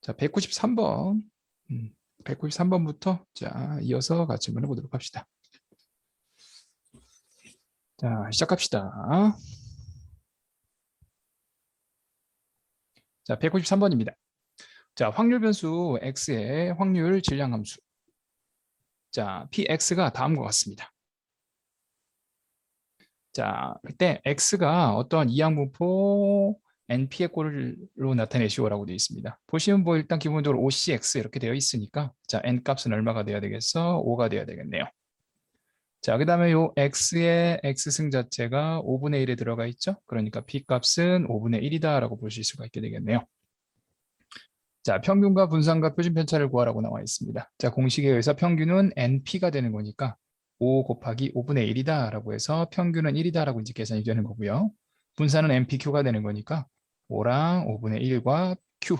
자, 193번. 193번부터 자, 이어서 같이 한번 해보도록 합시다. 자, 시작합시다. 자, 193번입니다. 자, 확률 변수 x의 확률 질량 함수. 자, px가 다음과 같습니다. 자, 그때 x가 어떠한 이항분포 np의 꼴로 나타내시오라고 되어 있습니다. 보시면 뭐 일단 기본적으로 OCX 이렇게 되어 있으니까 자, n 값은 얼마가 돼야 되겠어? 5가 돼야 되겠네요. 자, 그 다음에 요 x의 x승 자체가 5분의 1에 들어가 있죠. 그러니까 p 값은 5분의 1이다 라고 보실 수가 있게 되겠네요. 자, 평균과 분산과 표준 편차를 구하라고 나와 있습니다. 자, 공식에 의해서 평균은 np가 되는 거니까 5 곱하기 5분의 1이다 라고 해서 평균은 1이다 라고 이제 계산이 되는 거고요. 분산은 npq가 되는 거니까 5랑 5분의 1과 q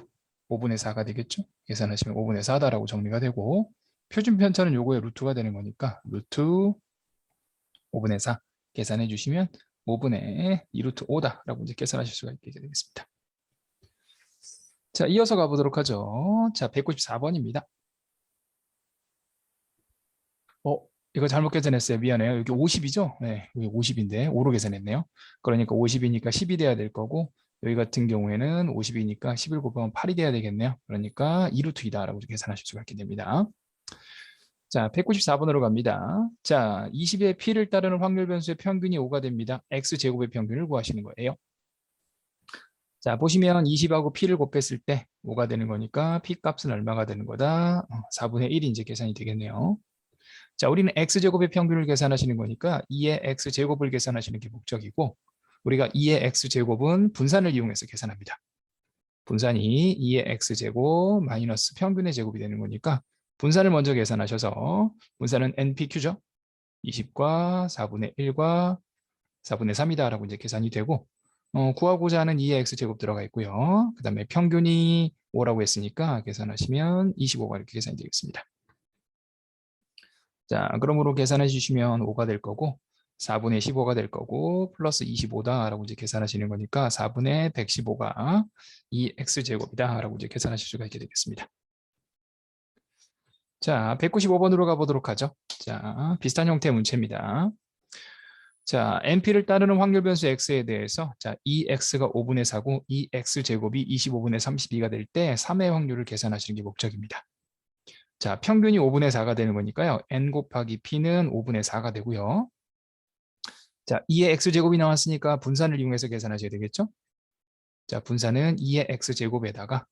5분의 4가 되겠죠. 계산하시면 5분의 4다 라고 정리가 되고, 표준 편차는 요거의 루트가 되는 거니까 루트 5분의 4 계산해 주시면 5분의 2루트 5다 라고 이제 계산하실 수가 있게 되겠습니다. 자, 이어서 가보도록 하죠. 자, 194번입니다. 이거 잘못 계산했어요. 미안해요. 여기 50이죠? 네, 여기 50인데 5로 계산했네요. 그러니까 50이니까 10이 돼야 될 거고, 여기 같은 경우에는 50이니까 11 곱하면 8이 돼야 되겠네요. 그러니까 2루트 2다 라고 계산하실 수가 있게 됩니다. 자, 194번으로 갑니다. 자, 20의 p를 따르는 확률 변수의 평균이 5가 됩니다. x제곱의 평균을 구하시는 거예요. 자, 보시면 20하고 p를 곱했을 때 5가 되는 거니까 p 값은 얼마가 되는 거다? 4분의 1이 이제 계산이 되겠네요. 자, 우리는 x제곱의 평균을 계산하시는 거니까 2의 x제곱을 계산하시는 게 목적이고, 우리가 2의 x제곱은 분산을 이용해서 계산합니다. 분산이 2의 x제곱 마이너스 평균의 제곱이 되는 거니까 분산을 먼저 계산하셔서, 분산은 npq죠. 20과 4분의 1과 4분의 3이다 라고 이제 계산이 되고, 구하고자 하는 2의 x제곱 들어가 있고요. 그 다음에 평균이 5라고 했으니까 계산하시면 25가 이렇게 계산이 되겠습니다. 자, 그러므로 계산해 주시면 5가 될 거고, 4분의 15가 될 거고, 플러스 25다 라고 이제 계산하시는 거니까 4분의 115가 2x제곱이다 라고 이제 계산하실 수가 있게 되겠습니다. 자, 195번으로 가보도록 하죠. 자, 비슷한 형태의 문제입니다. 자, np를 따르는 확률 변수 x에 대해서, 자, 2x가 5분의 4고 2x제곱이 25분의 32가 될 때 3의 확률을 계산하시는 게 목적입니다. 자, 평균이 5분의 4가 되는 거니까요. n 곱하기 p는 5분의 4가 되고요. 자, 2의 x제곱이 나왔으니까 분산을 이용해서 계산하셔야 되겠죠? 자, 분산은 2의 x제곱에다가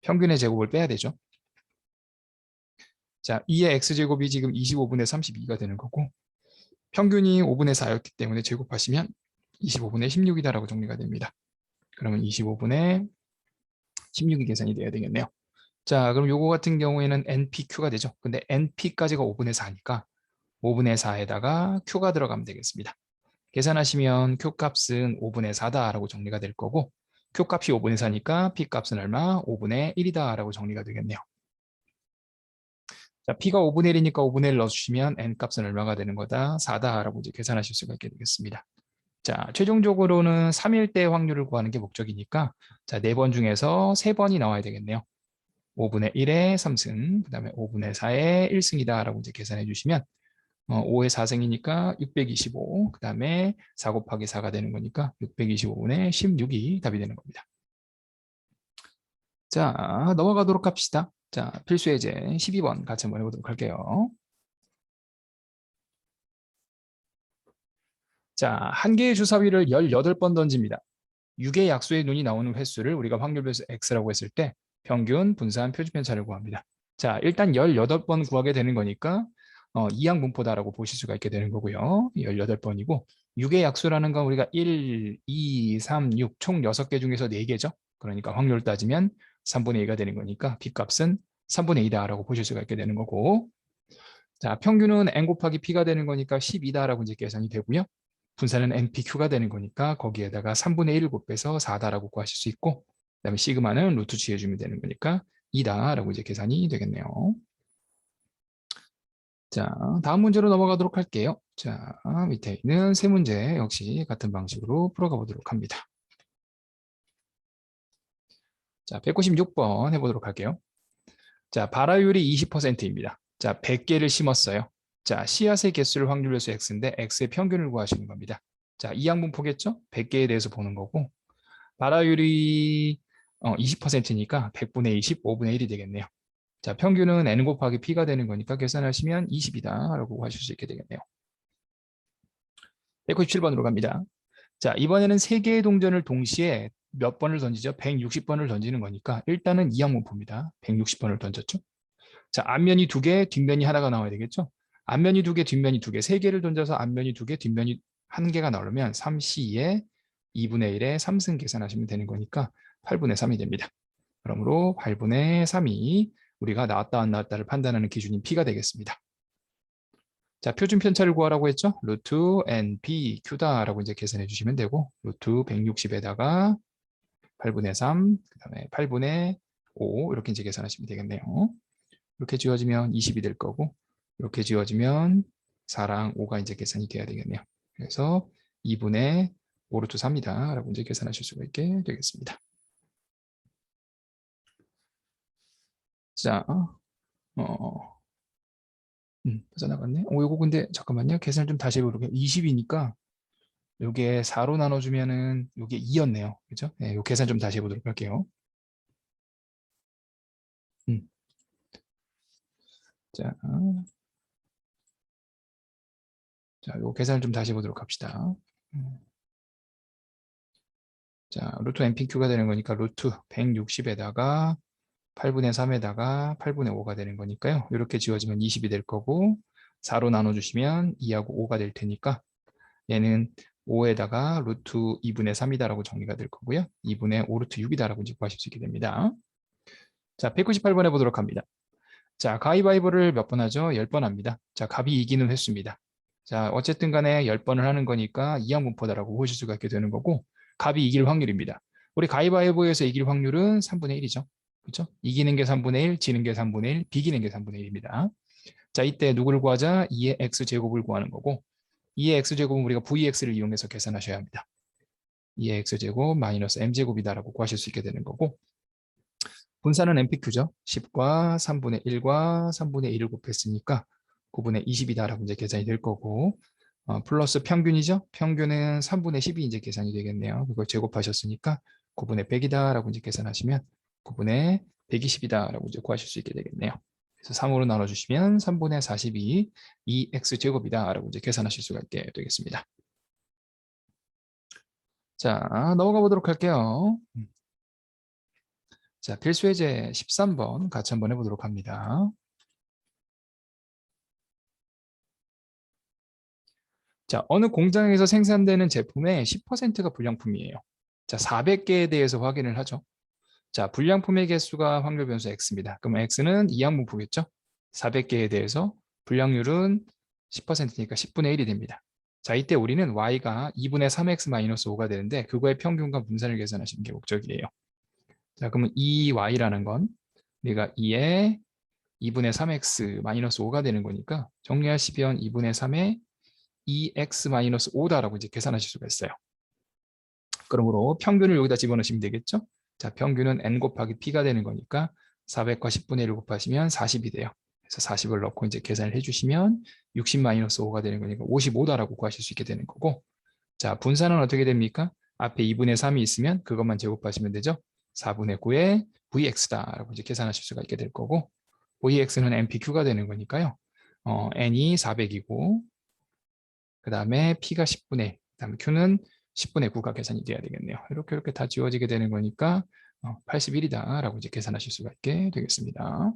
평균의 제곱을 빼야 되죠. 자, 2의 x제곱이 지금 25분의 32가 되는 거고, 평균이 5분의 4였기 때문에 제곱하시면 25분의 16이다 라고 정리가 됩니다. 그러면 25분의 16이 계산이 돼야 되겠네요. 자, 그럼 요거 같은 경우에는 npq가 되죠. 근데 np까지가 5분의 4니까 5분의 4에다가 q가 들어가면 되겠습니다. 계산하시면 q 값은 5분의 4다 라고 정리가 될 거고, q 값이 5분의 4니까 p 값은 얼마? 5분의 1이다 라고 정리가 되겠네요. 자, p가 5분의 1이니까 5분의 1 넣어주시면 n 값은 얼마가 되는 거다? 4다 라고 이제 계산하실 수가 있게 되겠습니다. 자, 최종적으로는 3일대 확률을 구하는 게 목적이니까, 자, 4번 중에서 3번이 나와야 되겠네요. 5분의 1의 3승, 그 다음에 5분의 4의 1승이다 라고 이제 계산해 주시면 5의 4승이니까 625, 그 다음에 4 곱하기 4가 되는 거니까 625분의 16이 답이 되는 겁니다. 자, 넘어가도록 합시다. 자, 필수예제 12번 같이 한번 해보도록 할게요. 자, 한 개의 주사위를 18번 던집니다. 6의 약수의 눈이 나오는 횟수를 우리가 확률 변수 x라고 했을 때 평균, 분산, 표준 편차를 구합니다. 자, 일단 18번 구하게 되는 거니까 이항분포다라고 보실 수가 있게 되는 거고요. 18번이고 6의 약수라는 건 우리가 1, 2, 3, 6 총 6개 중에서 4개죠. 그러니까 확률 따지면 3분의 2가 되는 거니까 B값은 3분의 2다라고 보실 수가 있게 되는 거고, 자, 평균은 n 곱하기 p가 되는 거니까 12다라고 이제 계산이 되고요. 분산은 npq가 되는 거니까 거기에다가 3분의 1을 곱해서 4다라고 구하실 수 있고, 그다음에 시그마는 루트 취해주면 되는 거니까 2다라고 이제 계산이 되겠네요. 자, 다음 문제로 넘어가도록 할게요. 자, 밑에 있는 세 문제 역시 같은 방식으로 풀어가 보도록 합니다. 자, 196번 해보도록 할게요. 자, 발화율이 20%입니다. 자, 100개를 심었어요. 자, 씨앗의 개수를 확률요소 x인데 x의 평균을 구하시는 겁니다. 자, 이항분포겠죠? 100개에 대해서 보는 거고 발화율이 20%니까 100분의 20, 5분의 1이 되겠네요. 자, 평균은 n 곱하기 p가 되는 거니까 계산하시면 20이다 라고 하실 수 있게 되겠네요. 197번으로 갑니다. 자, 이번에는 3개의 동전을 동시에 몇 번을 던지죠? 160번을 던지는 거니까 일단은 이항분포입니다. 160번을 던졌죠? 자, 앞면이 2개, 뒷면이 하나가 나와야 되겠죠? 앞면이 2개, 뒷면이 2개, 3개를 던져서 앞면이 2개, 뒷면이 1개가 나오려면 3C에 2분의 1에 3승 계산하시면 되는 거니까 8분의 3이 됩니다. 그러므로 8분의 3이 우리가 나왔다 안 나왔다를 판단하는 기준인 P가 되겠습니다. 자, 표준 편차를 구하라고 했죠? 루트 NP Q다라고 이제 계산해 주시면 되고 루트 160에다가 8분의 3, 그 다음에 8분의 5 이렇게 이제 계산하시면 되겠네요. 이렇게 지워지면 20이 될 거고 이렇게 지워지면 4랑 5가 이제 계산이 돼야 되겠네요. 그래서 2분의 5 루트 3이다 라고 이제 계산하실 수가 있게 되겠습니다. 자, 빠져나갔네. 이거 근데 잠깐만요. 계산을 좀 다시 해볼게요. 20이니까 요게 4로 나눠주면은 요게 2였네요. 그죠? 네, 요 계산 좀 다시 해보도록 할게요. 음. 자, 요 계산을 좀 다시 해보도록 합시다. 자, 루트 NPQ가 되는 거니까 루트 160에다가 8분의 3에다가 8분의 5가 되는 거니까요. 이렇게 지워지면 20이 될 거고 4로 나눠주시면 2하고 5가 될 테니까 얘는 5에다가 루트 2분의 3이다라고 정리가 될 거고요. 2분의 5 루트 6이다라고 이제 구하실 수 있게 됩니다. 자, 198번 해보도록 합니다. 자, 가위바위보를 몇 번 하죠? 10번 합니다. 자, 갑이 이기는 횟수입니다. 자, 어쨌든 간에 10번을 하는 거니까 이항분포다라고 보실 수가 있게 되는 거고 갑이 이길 확률입니다. 우리 가위바위보에서 이길 확률은 3분의 1이죠. 그렇죠? 이기는 게 3분의 1, 지는 게 3분의 1, 비기는 게 3분의 1입니다. 자, 이때 누구를 구하자? 2의 x제곱을 구하는 거고 2의 x제곱은 우리가 vx를 이용해서 계산하셔야 합니다. 2의 x제곱 마이너스 m제곱이다라고 구하실 수 있게 되는 거고 분산은 MPQ죠. 10과 3분의 1과 3분의 1을 곱했으니까 9분의 20이다라고 이제 계산이 될 거고 플러스 평균이죠. 평균은 3분의 10이 이제 계산이 되겠네요. 그걸 제곱하셨으니까 9분의 100이다라고 이제 계산하시면 9분의 120이다라고 이제 구하실 수 있게 되겠네요. 그래서 3으로 나눠주시면 3분의 42 2x제곱이다라고 이제 계산하실 수가 있게 되겠습니다. 자, 넘어가 보도록 할게요. 자, 필수예제 13번 같이 한번 해보도록 합니다. 자, 어느 공장에서 생산되는 제품의 10%가 불량품이에요. 자, 400개에 대해서 확인을 하죠. 자, 불량품의 개수가 확률 변수 x입니다. 그럼 x는 이항분포겠죠? 400개에 대해서 불량률은 10%니까 10분의 1이 됩니다. 자, 이때 우리는 y가 2분의 3x-5가 되는데 그거의 평균과 분산을 계산하시는 게 목적이에요. 자, 그러면 이 y라는 건 우리가 2에 2분의 3x-5가 되는 거니까 정리하시면 2분의 3에 2x-5다라고 이제 계산하실 수가 있어요. 그러므로 평균을 여기다 집어넣으시면 되겠죠? 자, 평균은 n 곱하기 p가 되는 거니까 400과 10분의 1을 곱하시면 40이 돼요. 그래서 40을 넣고 이제 계산을 해주시면 60-5가 되는 거니까 55다라고 구하실 수 있게 되는 거고 자, 분산은 어떻게 됩니까? 앞에 2분의 3이 있으면 그것만 제곱하시면 되죠. 4분의 9에 vx다라고 이제 계산하실 수가 있게 될 거고 vx는 npq가 되는 거니까요. n이 400이고 그 다음에 p가 10분의 1, 그 다음에 q는 10분의 9가 계산이 돼야 되겠네요. 이렇게 다 지워지게 되는 거니까 81이다라고 이제 계산하실 수가 있게 되겠습니다.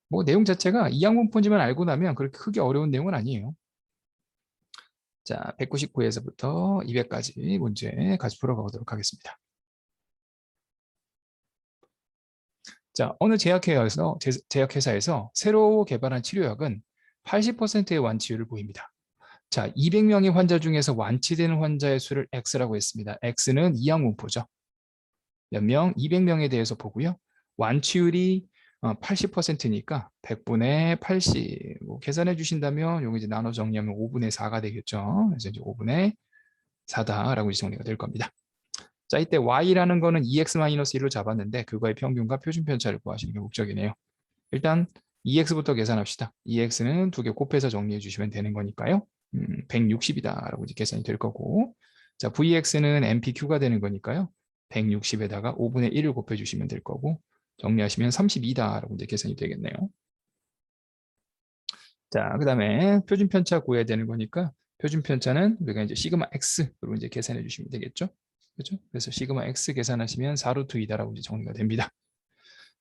뭐 내용 자체가 이항분포인지만 알고 나면 그렇게 크게 어려운 내용은 아니에요. 자, 199에서부터 200까지 문제 같이 풀어가 보도록 하겠습니다. 자, 어느 제약회사에서 새로 개발한 치료약은 80%의 완치율을 보입니다. 자, 200명의 환자 중에서 완치되는 환자의 수를 X라고 했습니다. X는 이항분포죠. 몇 명? 200명에 대해서 보고요. 완치율이 80%니까 100분의 80. 뭐 계산해 주신다면 여기 이제 나눠 정리하면 5분의 4가 되겠죠. 그래서 이제 5분의 4다라고 이제 정리가 될 겁니다. 자, 이때 y라는 거는 2x-1로 잡았는데 그거의 평균과 표준 편차를 구하시는 게 목적이네요. 일단 2x부터 계산합시다. 2x는 두 개 곱해서 정리해 주시면 되는 거니까요. 160이다라고 이제 계산이 될 거고, 자, vx는 mpq가 되는 거니까요. 160에다가 5분의 1을 곱해 주시면 될 거고, 정리하시면 32다라고 이제 계산이 되겠네요. 자, 그다음에 표준 편차 구해야 되는 거니까 표준 편차는 우리가 이제 시그마 x로 이제 계산해 주시면 되겠죠. 그렇죠? 그래서 시그마 x 계산하시면 4루트 2다라고 이제 정리가 됩니다.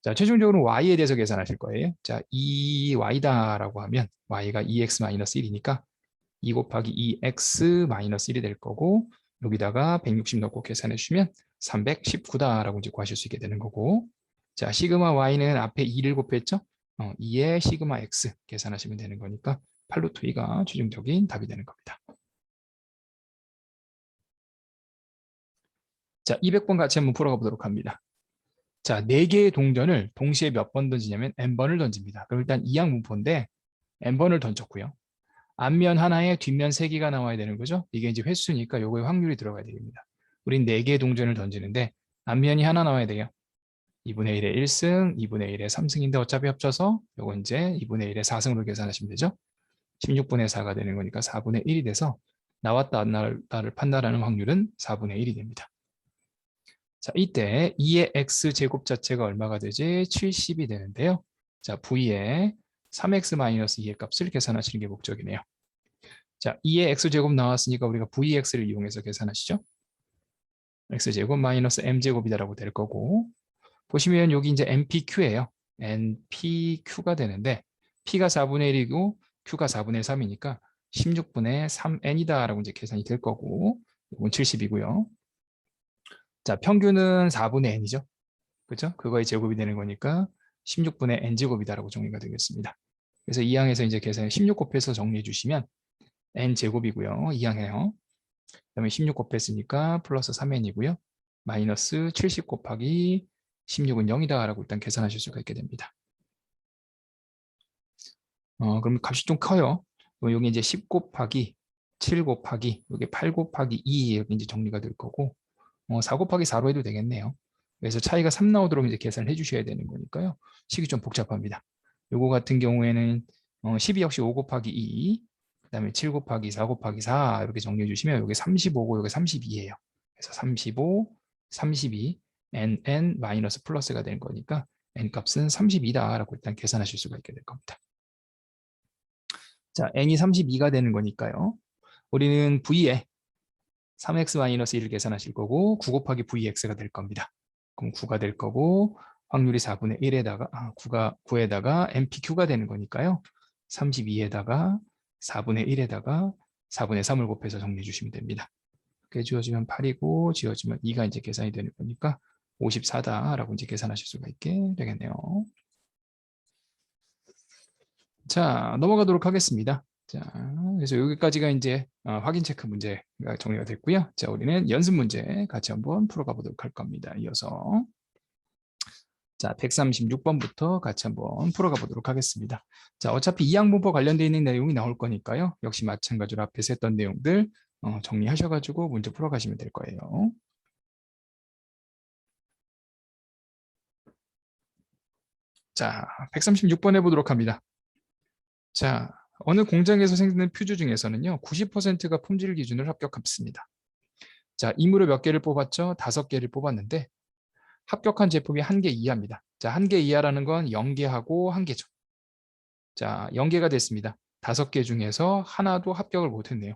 자, 최종적으로 y에 대해서 계산하실 거예요. 자, 2y다라고 하면 y가 2x-1이니까 2 곱하기 2x-1이 될 거고, 여기다가 160 넣고 계산해 주시면 319다라고 이제 구하실 수 있게 되는 거고, 자, 시그마 y는 앞에 2를 곱했죠? 2의 시그마 x 계산하시면 되는 거니까 8루트 2가 최종적인 답이 되는 겁니다. 자, 200번 같이 한번 풀어가 보도록 합니다. 자, 4개의 동전을 동시에 몇 번 던지냐면 n번을 던집니다. 그럼 일단 이항 분포인데 n번을 던졌고요. 앞면 하나에 뒷면 3개가 나와야 되는 거죠. 이게 이제 횟수니까 요거의 확률이 들어가야 됩니다. 우린 4개의 동전을 던지는데 앞면이 하나 나와야 돼요. 2분의 1의 1승, 2분의 1의 3승인데 어차피 합쳐서 요거 이제 2분의 1의 4승으로 계산하시면 되죠. 16분의 4가 되는 거니까 4분의 1이 돼서 나왔다 안 나왔다를 판단하는 확률은 4분의 1이 됩니다. 자, 이때 2의 x제곱 자체가 얼마가 되지? 70이 되는데요. 자, v의 3x-2의 값을 계산하시는 게 목적이네요. 자, 2의 x제곱 나왔으니까 우리가 vx를 이용해서 계산하시죠. x제곱 마이너스 m제곱이다라고 될 거고, 보시면 여기 이제 npq예요. npq가 되는데 p가 4분의 1이고 q가 4분의 3이니까 16분의 3n이다라고 이제 계산이 될 거고, 이건 70이고요. 자, 평균은 4분의 n이죠. 그렇죠? 그거의 제곱이 되는 거니까 16분의 n제곱이다라고 정리가 되겠습니다. 그래서 이 항에서 이제 계산 16 곱해서 정리해 주시면 n제곱이고요. 이 항에요. 그다음에 16 곱했으니까 플러스 3n이고요. 마이너스 70 곱하기 16은 0이다라고 일단 계산하실 수가 있게 됩니다. 그럼 값이 좀 커요. 여기 이제 10 곱하기 7 곱하기 여기 8 곱하기 2 여기 이제 정리가 될 거고, 4 곱하기 4로 해도 되겠네요. 그래서 차이가 3 나오도록 이제 계산을 해주셔야 되는 거니까요. 식이 좀 복잡합니다. 요거 같은 경우에는 12 역시 5 곱하기 2, 그다음에 7 곱하기 4 곱하기 4 이렇게 정리해 주시면 여기 35고 여기 32예요. 그래서 35, 32, n 마이너스 플러스가 되는 거니까 n 값은 32다라고 일단 계산하실 수가 있게 될 겁니다. 자, n이 32가 되는 거니까요. 우리는 v에 3x-1을 계산하실 거고 9 곱하기 vx가 될 겁니다. 그럼 9가 될 거고 확률이 4분의 1에다가 9에다가 npq가 되는 거니까요. 32에다가 4분의 1에다가 4분의 3을 곱해서 정리해 주시면 됩니다. 그게 지워지면 8이고 지워지면 2가 이제 계산이 되는 거니까 54다라고 이제 계산하실 수가 있게 되겠네요. 자, 넘어가도록 하겠습니다. 자, 그래서 여기까지가 이제 확인 체크 문제가 정리가 됐고요. 자, 우리는 연습 문제 같이 한번 풀어가 보도록 할 겁니다. 이어서 자, 136번부터 같이 한번 풀어가 보도록 하겠습니다. 자, 어차피 이항분법 관련되어 있는 내용이 나올 거니까요. 역시 마찬가지로 앞에서 했던 내용들 정리하셔가지고 문제 풀어가시면 될 거예요. 자, 136번 해보도록 합니다. 자, 어느 공장에서 생산된 퓨즈 중에서는요, 90%가 품질 기준을 합격했습니다. 자, 임의로 몇 개를 뽑았죠? 5개를 뽑았는데 합격한 제품이 1개 이하입니다. 자, 1개 이하라는 건 0개하고 1개죠. 자, 0개가 됐습니다. 5개 중에서 하나도 합격을 못했네요.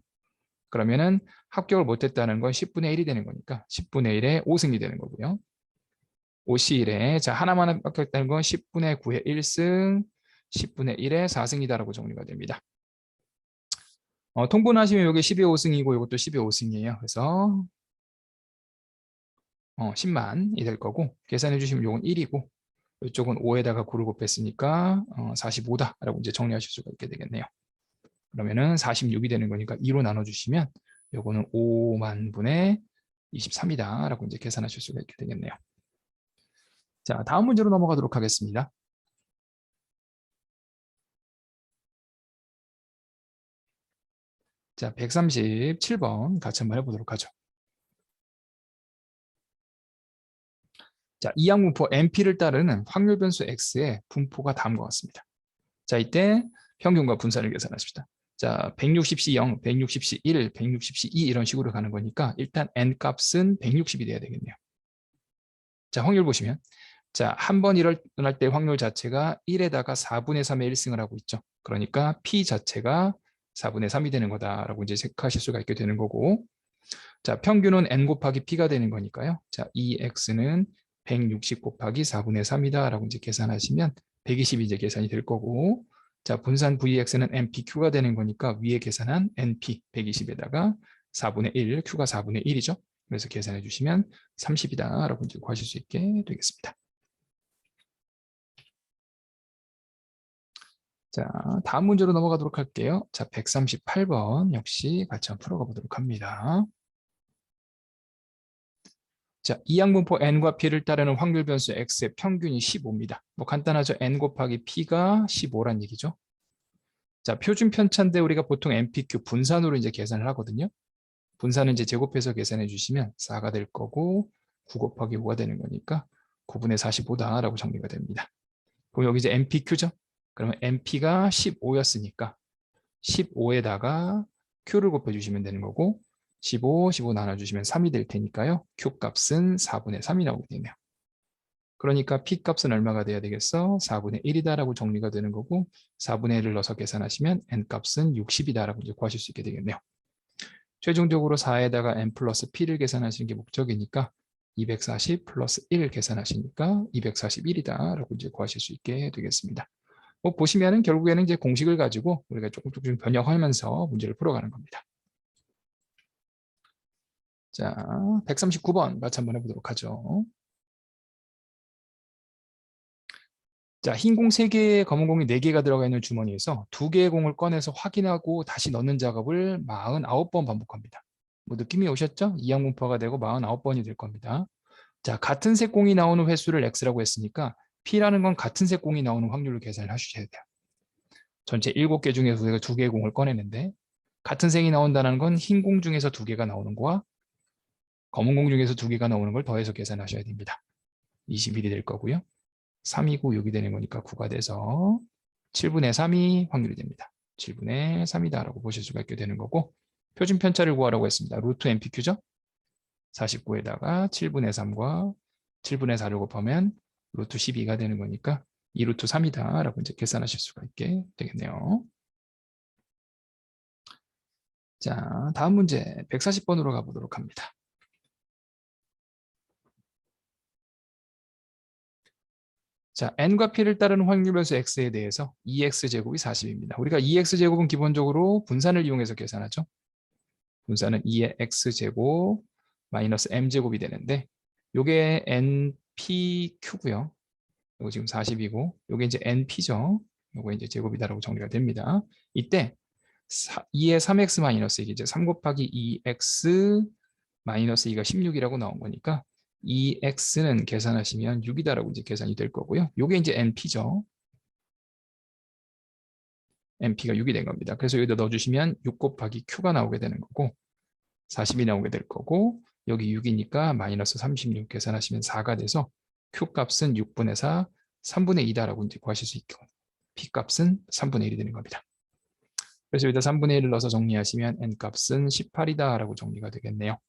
그러면은 합격을 못했다는 건 10분의 1이 되는 거니까 10분의 1의 5승이 되는 거고요. 5C1에 자, 하나만 합격했다는 건 10분의 9의 1승, 10분의 1의 4승이다라고 정리가 됩니다. 통분하시면 이게 10의 5승이고 이것도 10의 5승이에요. 그래서 10만이 될 거고 계산해 주시면 이건 1이고 이쪽은 5에다가 9를 곱했으니까 45다라고 이제 정리하실 수가 있게 되겠네요. 그러면은 46이 되는 거니까 2로 나눠주시면 요거는 5만 분의 23이다라고 이제 계산하실 수가 있게 되겠네요. 자, 다음 문제로 넘어가도록 하겠습니다. 자, 137번 같이 한번 해보도록 하죠. 자, 이항 분포 NP를 따르는 확률 변수 X의 분포가 다음과 같습니다. 자, 이때 평균과 분산을 계산하십시다. 자, 160C 0, 160C 1, 160C 2 이런 식으로 가는 거니까 일단 N 값은 160이 돼야 되겠네요. 자, 확률 보시면 자, 한 번 일어날 때 확률 자체가 1에다가 4분의 3의 1승을 하고 있죠. 그러니까 P 자체가 4분의 3이 되는 거다라고 이제 생각하실 수가 있게 되는 거고, 자, 평균은 N 곱하기 P가 되는 거니까요. 자, EX는 160 곱하기 4분의 3이다라고 이제 계산하시면 120이 이제 계산이 될 거고, 자, 분산 VX는 NPQ가 되는 거니까 위에 계산한 NP 120에다가 4분의 1, Q가 4분의 1이죠. 그래서 계산해 주시면 30이다라고 이제 구하실 수 있게 되겠습니다. 자, 다음 문제로 넘어가도록 할게요. 자, 138번 역시 같이 한번 풀어가 보도록 합니다. 자, 이항분포 N과 P를 따르는 확률 변수 X의 평균이 15입니다. 뭐 간단하죠. N 곱하기 P가 15란 얘기죠. 자, 표준 편차인데 우리가 보통 NPQ 분산으로 이제 계산을 하거든요. 분산은 이제 제곱해서 계산해 주시면 4가 될 거고 9 곱하기 5가 되는 거니까 9분의 45다라고 정리가 됩니다. 그럼 여기 이제 NPQ죠. 그러면 NP가 15였으니까 15에다가 Q를 곱해주시면 되는 거고 15, 15 나눠주시면 3이 될 테니까요. Q 값은 4분의 3이 나오게 되네요. 그러니까 P 값은 얼마가 돼야 되겠어? 4분의 1이다라고 정리가 되는 거고 4분의 1을 넣어서 계산하시면 N 값은 60이다라고 이제 구하실 수 있게 되겠네요. 최종적으로 4에다가 N 플러스 P를 계산하시는 게 목적이니까 240 플러스 1 계산하시니까 241이다라고 이제 구하실 수 있게 되겠습니다. 뭐 보시면은 결국에는 이제 공식을 가지고 우리가 조금 변형하면서 문제를 풀어가는 겁니다. 자, 139번 같이 한번 해보도록 하죠. 자, 흰 공 3개, 검은 공이 4개가 들어가 있는 주머니에서 2개의 공을 꺼내서 확인하고 다시 넣는 작업을 49번 반복합니다. 뭐 느낌이 오셨죠? 이항분포가 되고 49번이 될 겁니다. 자, 같은 색 공이 나오는 횟수를 X라고 했으니까 P라는 건 같은 색 공이 나오는 확률을 계산을 하셔야 돼요. 전체 7개 중에서 우리가 2개의 공을 꺼내는데 같은 색이 나온다는 건 흰 공 중에서 2개가 나오는 거와 검은 공 중에서 2개가 나오는 걸 더해서 계산하셔야 됩니다. 21이 될 거고요. 3이고 6이 되는 거니까 9가 돼서 7분의 3이 확률이 됩니다. 7분의 3이다라고 보실 수가 있게 되는 거고 표준 편차를 구하라고 했습니다. 루트 NPQ죠. 49에다가 7분의 3과 7분의 4를 곱하면 루트 12가 되는 거니까 2루트 3이다라고 이제 계산하실 수가 있게 되겠네요. 자, 다음 문제 140번으로 가보도록 합니다. 자, n과 p를 따르는 확률 변수 x에 대해서 2x제곱이 40입니다. 우리가 2x제곱은 기본적으로 분산을 이용해서 계산하죠. 분산은 2의 x제곱 마이너스 m제곱이 되는데 요게 npq고요. 요거 지금 40이고 요게 이제 np죠. 요거 이제 제곱이다라고 정리가 됩니다. 이때 2의 3x 마이너스 이게 이제 3 곱하기 2x 마이너스 2가 16이라고 나온 거니까 2x는 계산하시면 6이다라고 이제 계산이 될 거고요. 요게 이제 np죠. np가 6이 된 겁니다. 그래서 여기다 넣어주시면 6 곱하기 q가 나오게 되는 거고 40이 나오게 될 거고 여기 6이니까 마이너스 36 계산하시면 4가 돼서 q 값은 6분의 4, 3분의 2다라고 이제 구하실 수 있고 p 값은 3분의 1이 되는 겁니다. 그래서 여기다 3분의 1을 넣어서 정리하시면 n 값은 18이다라고 정리가 되겠네요.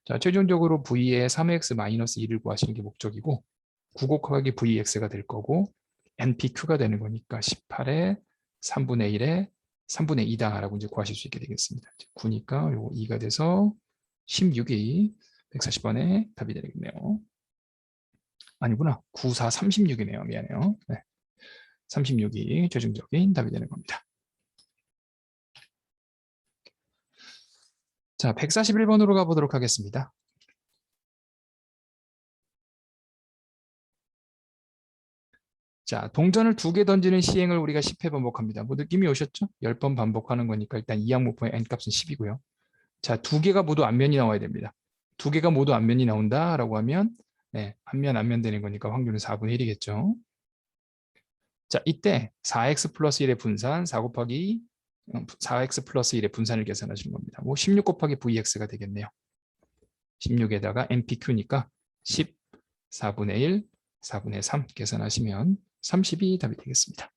자, 최종적으로 v의 3x-2를 구하시는 게 목적이고 9 곱하기 vx가 될 거고 npq가 되는 거니까 18에 3분의 1에 3분의 2다라고 이제 구하실 수 있게 되겠습니다. 9니까 요거 2가 돼서 16이 140번의 답이 되겠네요. 아니구나. 9, 4, 36이네요. 미안해요. 네. 36이 최종적인 답이 되는 겁니다. 자, 141번으로 가보도록 하겠습니다. 자, 동전을 2개 던지는 시행을 우리가 10회 반복합니다. 뭐 느낌이 오셨죠? 10번 반복하는 거니까 일단 이항분포의 n값은 10이고요. 자, 2개가 모두 앞면이 나와야 됩니다. 2개가 모두 앞면이 나온다라고 하면 네, 앞면 되는 거니까 확률은 4분의 1이겠죠. 자, 이때 4x 플러스 1의 분산 4 곱하기 4x 플러스 1의 분산을 계산하시는 겁니다. 뭐 16 곱하기 vx가 되겠네요. 16에다가 npq니까 10, 4분의 1, 4분의 3 계산하시면 30이 답이 되겠습니다.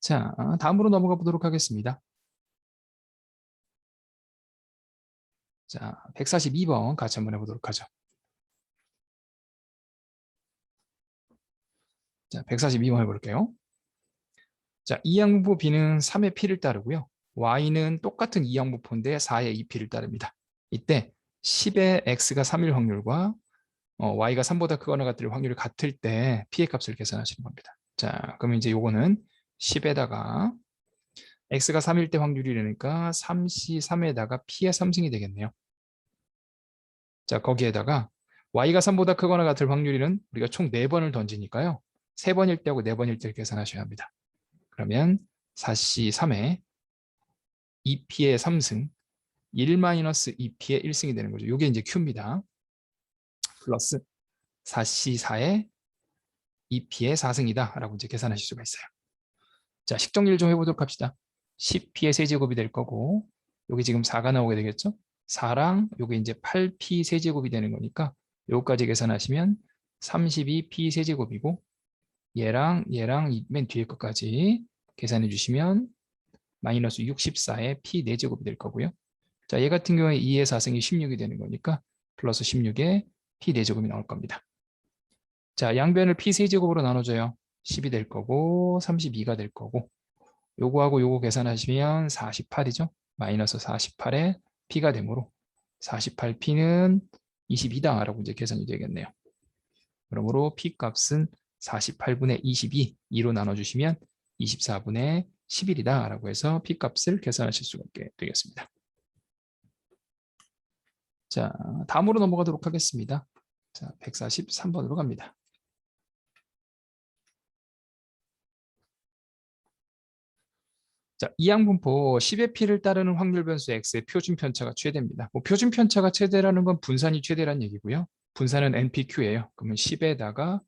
자, 다음으로 넘어가 보도록 하겠습니다. 자, 142번 같이 한번 해보도록 하죠. 자, 142번 해볼게요. 자, 이항분포 B는 3의 P를 따르고요. Y는 똑같은 이항분포인데 4의 2P를 따릅니다. 이때 10의 X가 3일 확률과 Y가 3보다 크거나 같을 확률이 같을 때 P의 값을 계산하시는 겁니다. 자, 그럼 이제 요거는 10에다가 X가 3일 때 확률이라니까 3C3에다가 P의 3승이 되겠네요. 자, 거기에다가 Y가 3보다 크거나 같을 확률은 우리가 총 4번을 던지니까요. 3번일 때하고 4번일 때를 계산하셔야 합니다. 그러면 4C3에 2P의 3승, 1-2P의 1승이 되는 거죠. 이게 이제 Q입니다. 플러스 4C4에 2P의 4승이다 라고 이제 계산하실 수가 있어요. 자, 식정리를 좀 해보도록 합시다. 10P의 세제곱이 될 거고 여기 지금 4가 나오게 되겠죠. 4랑 요게 이제 8P 세제곱이 되는 거니까 요거까지 계산하시면 32P 세제곱이고 얘랑 맨 뒤에 것까지 계산해 주시면 마이너스 64의 P 4제곱이 될 거고요. 자, 얘 같은 경우에 2의 4승이 16이 되는 거니까 플러스 16의 P 4제곱이 나올 겁니다. 자, 양변을 P 세제곱으로 나눠줘요. 10이 될 거고 32가 될 거고 요거하고 요거 계산하시면 48이죠. 마이너스 48에 P가 되므로 48P는 22다 라고 이제 계산이 되겠네요. 그러므로 P 값은 48분의 22, 2로 나눠주시면 24분의 11이다 라고 해서 P 값을 계산하실 수가 있게 되겠습니다. 자, 다음으로 넘어가도록 하겠습니다. 자, 143번으로 갑니다. 자, 이항분포 10의 P를 따르는 확률 변수 X의 표준 편차가 최대입니다. 표준 편차가 최대라는 건 분산이 최대라는 얘기고요. 분산은 NPQ예요. 그러면 10에다가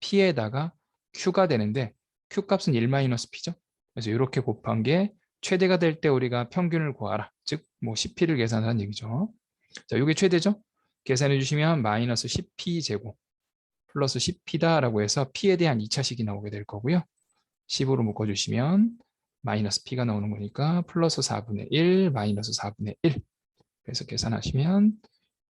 P에다가 Q가 되는데 Q 값은 1-P죠. 그래서 이렇게 곱한 게 최대가 될 때 우리가 평균을 구하라. 즉, 10P를 계산하는 얘기죠. 자, 이게 최대죠. 계산해 주시면 마이너스 10P 제곱 플러스 10P다라고 해서 P에 대한 2차식이 나오게 될 거고요. 10으로 묶어주시면 마이너스 P가 나오는 거니까 플러스 4분의 1 마이너스 4분의 1 그래서 계산하시면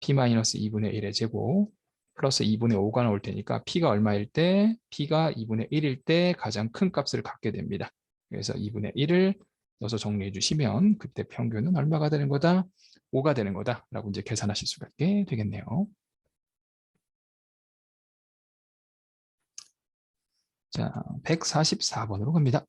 P 마이너스 2분의 1의 제곱 플러스 2분의 5가 나올 테니까 P가 얼마일 때? P가 2분의 1일 때 가장 큰 값을 갖게 됩니다. 그래서 2분의 1을 넣어서 정리해 주시면 그때 평균은 얼마가 되는 거다? 5가 되는 거다 라고 이제 계산하실 수가 있게 되겠네요. 자, 144번으로 갑니다.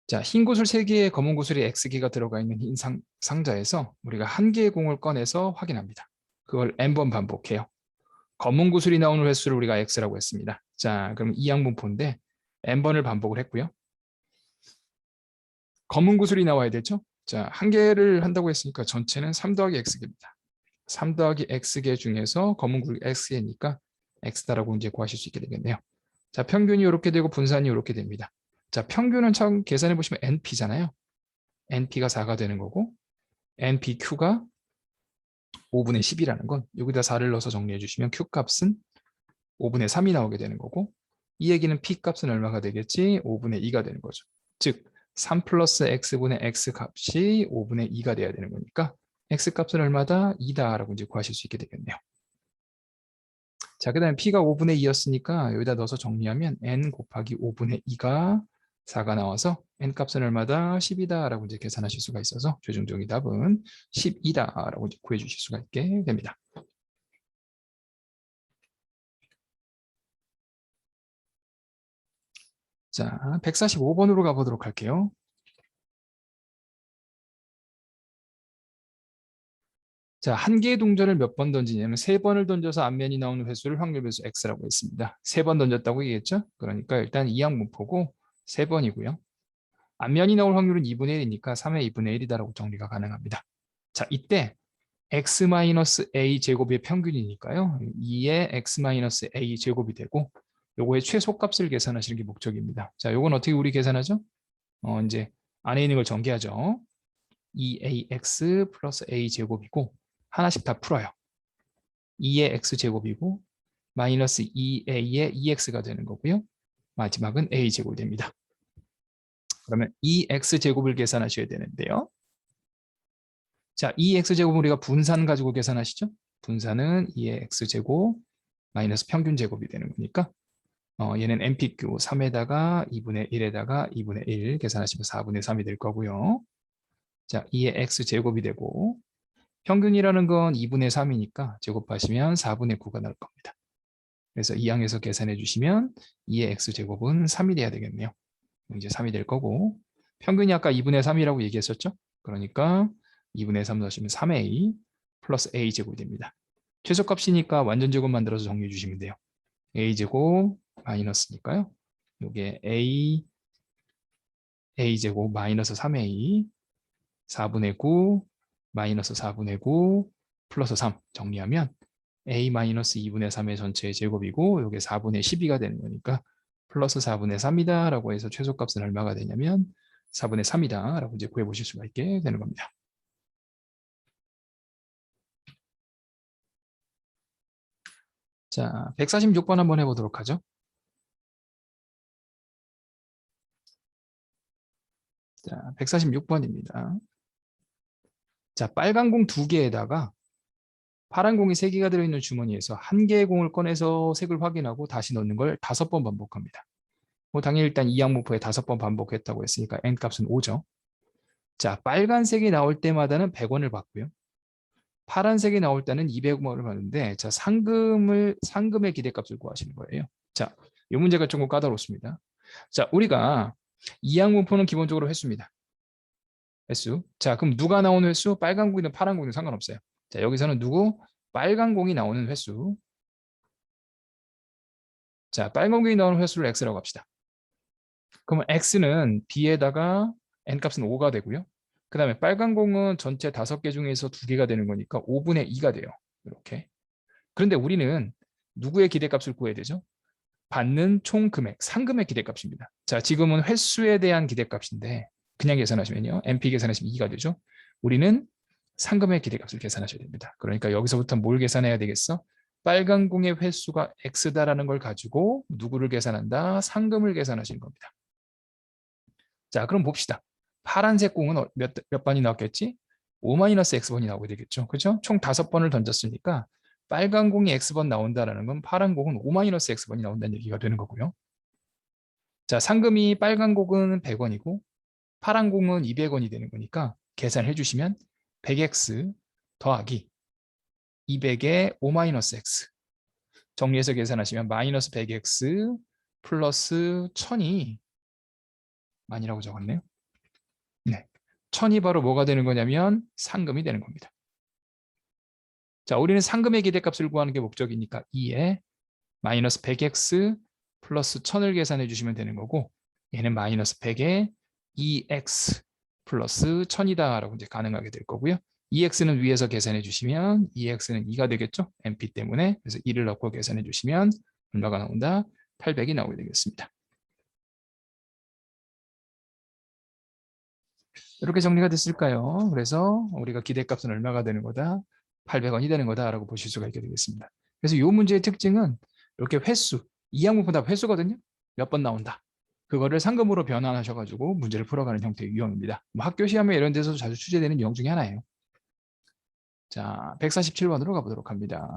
자, 흰 구슬 3개에 검은 구슬이 X개가 들어가 있는 흰 상자에서 우리가 한 개의 공을 꺼내서 확인합니다. 그걸 n번 반복해요. 검은 구슬이 나오는 횟수를 우리가 X라고 했습니다. 자, 그럼 이항분포인데 n번을 반복을 했고요. 검은 구슬이 나와야 되죠? 자, 한 개를 한다고 했으니까 전체는 3 더하기 X개입니다. 3 더하기 X개 중에서 검은 구슬이 X개니까 X다라고 이제 구하실 수 있게 되겠네요. 자, 평균이 이렇게 되고 분산이 이렇게 됩니다. 자, 평균은 참 계산해 보시면 NP잖아요. NP가 4가 되는 거고 NPQ가 5분의 10이라는 건 여기다 4를 넣어서 정리해 주시면 Q 값은 5분의 3이 나오게 되는 거고 이 얘기는 P 값은 얼마가 되겠지? 5분의 2가 되는 거죠. 즉 3 플러스 X분의 X 값이 5분의 2가 돼야 되는 거니까 X 값은 얼마다? 2다 라고 이제 구하실 수 있게 되겠네요. 자, 그 다음에 P가 5분의 2였으니까 여기다 넣어서 정리하면 N 곱하기 5분의 2가 4가 나와서 N 값은 얼마다? 10이다 라고 이제 계산하실 수가 있어서 최종적인 답은 10이다 라고 이제 구해 주실 수가 있게 됩니다. 자, 145번으로 가보도록 할게요. 자, 한 개의 동전을 몇 번 던지냐면 3번을 던져서 앞면이 나오는 횟수를 확률 변수 X라고 했습니다. 3번 던졌다고 얘기했죠? 그러니까 일단 이항분포고 3번이고요. 앞면이 나올 확률은 2분의 1이니까 3의 2분의 1이다라고 정리가 가능합니다. 자, 이때 x-a 제곱의 평균이니까요. 2의 x-a 제곱이 되고 요거의 최소값을 계산하시는 게 목적입니다. 자, 요건 어떻게 우리 계산하죠? 이제 안에 있는 걸 전개하죠. 2ax 플러스 a제곱이고 하나씩 다 풀어요. 2의 x제곱이고 마이너스 2a의 2x가 되는 거고요. 마지막은 a제곱이 됩니다. 그러면 2x제곱을 계산하셔야 되는데요. 자, 2x제곱은 우리가 분산 가지고 계산하시죠? 분산은 2의 x제곱 마이너스 평균제곱이 되는 거니까 얘는 MPQ 3에다가 2분의 1에다가 2분의 1 계산하시면 4분의 3이 될 거고요. 자, 2의 x제곱이 되고 평균이라는 건 2분의 3이니까 제곱하시면 4분의 9가 나올 겁니다. 그래서 이 항에서 계산해 주시면 2의 x제곱은 3이 돼야 되겠네요. 이제 3이 될 거고 평균이 아까 2분의 3이라고 얘기했었죠? 그러니까 2분의 3 넣으시면 3a 플러스 a제곱이 됩니다. 최소값이니까 완전제곱 만들어서 정리해 주시면 돼요. a제곱 마이너스니까요. 이게 a제곱 마이너스 3a 4분의 9 마이너스 4분의 9 플러스 3 정리하면 a 마이너스 2분의 3의 전체의 제곱이고 이게 4분의 12가 되는 거니까 플러스 4분의 3이다 라고 해서 최소값은 얼마가 되냐면 4분의 3이다 라고 이제 구해보실 수가 있게 되는 겁니다. 자, 146번 한번 해보도록 하죠. 자, 146번입니다. 자, 빨간 공 2개에다가 파란 공이 3개가 들어있는 주머니에서 1개의 공을 꺼내서 색을 확인하고 다시 넣는 걸 5번 반복합니다. 뭐 당연히 일단 이 항목표에 5번 반복했다고 했으니까 n값은 5죠. 자, 빨간색이 나올 때마다는 100원을 받고요. 파란색이 나올 때는 200원을 받는데 자, 상금의 기대값을 구하시는 거예요. 자, 이 문제가 조금 까다롭습니다. 자, 우리가 이 항목표는 기본적으로 횟수입니다. 횟수. 자, 그럼 누가 나오는 횟수? 빨간 공이든 파란 공이든 상관없어요. 자, 여기서는 누구? 빨간 공이 나오는 횟수. 자, 빨간 공이 나오는 횟수를 x라고 합시다. 그러면 x는 b에다가 n값은 5가 되고요. 그 다음에 빨간 공은 전체 5개 중에서 2개가 되는 거니까 5분의 2가 돼요. 이렇게. 그런데 우리는 누구의 기대값을 구해야 되죠? 받는 총 금액, 상금의 기대값입니다. 자, 지금은 횟수에 대한 기대값인데 그냥 계산하시면요. NP 계산하시면 2가 되죠. 우리는 상금의 기대값을 계산하셔야 됩니다. 그러니까 여기서부터 뭘 계산해야 되겠어? 빨간 공의 횟수가 x다라는 걸 가지고 누구를 계산한다? 상금을 계산하시는 겁니다. 자, 그럼 봅시다. 파란색 공은 몇 번이 나왔겠지? 5-x번이 나오게 되겠죠. 그렇죠? 총 5번을 던졌으니까 빨간 공이 x번 나온다라는 건 파란 공은 5-x번이 나온다는 얘기가 되는 거고요. 자, 상금이 빨간 공은 100원이고 파란 공은 200원이 되는 거니까 계산해 주시면 100x 더하기 200의 5-x 정리해서 계산하시면 마이너스 100x 플러스 1000이 만이라고 적었네요. 네, 1000이 바로 뭐가 되는 거냐면 상금이 되는 겁니다. 자, 우리는 상금의 기대값을 구하는 게 목적이니까 2에 마이너스 100x 플러스 1000을 계산해 주시면 되는 거고 얘는 마이너스 100에 2x 플러스 1000이다 라고 이제 가능하게 될 거고요. 2x는 위에서 계산해 주시면 2x는 2가 되겠죠. np 때문에. 그래서 2를 넣고 계산해 주시면 얼마가 나온다? 800이 나오게 되겠습니다. 이렇게 정리가 됐을까요? 그래서 우리가 기대값은 얼마가 되는 거다? 800원이 되는 거다라고 보실 수가 있게 되겠습니다. 그래서 이 문제의 특징은 이렇게 횟수, 이 항목보다 횟수거든요. 몇 번 나온다. 그거를 상금으로 변환하셔가지고 문제를 풀어가는 형태의 유형입니다. 뭐 학교 시험에 이런 데서 자주 출제되는 유형 중에 하나예요. 자, 147번으로 가보도록 합니다.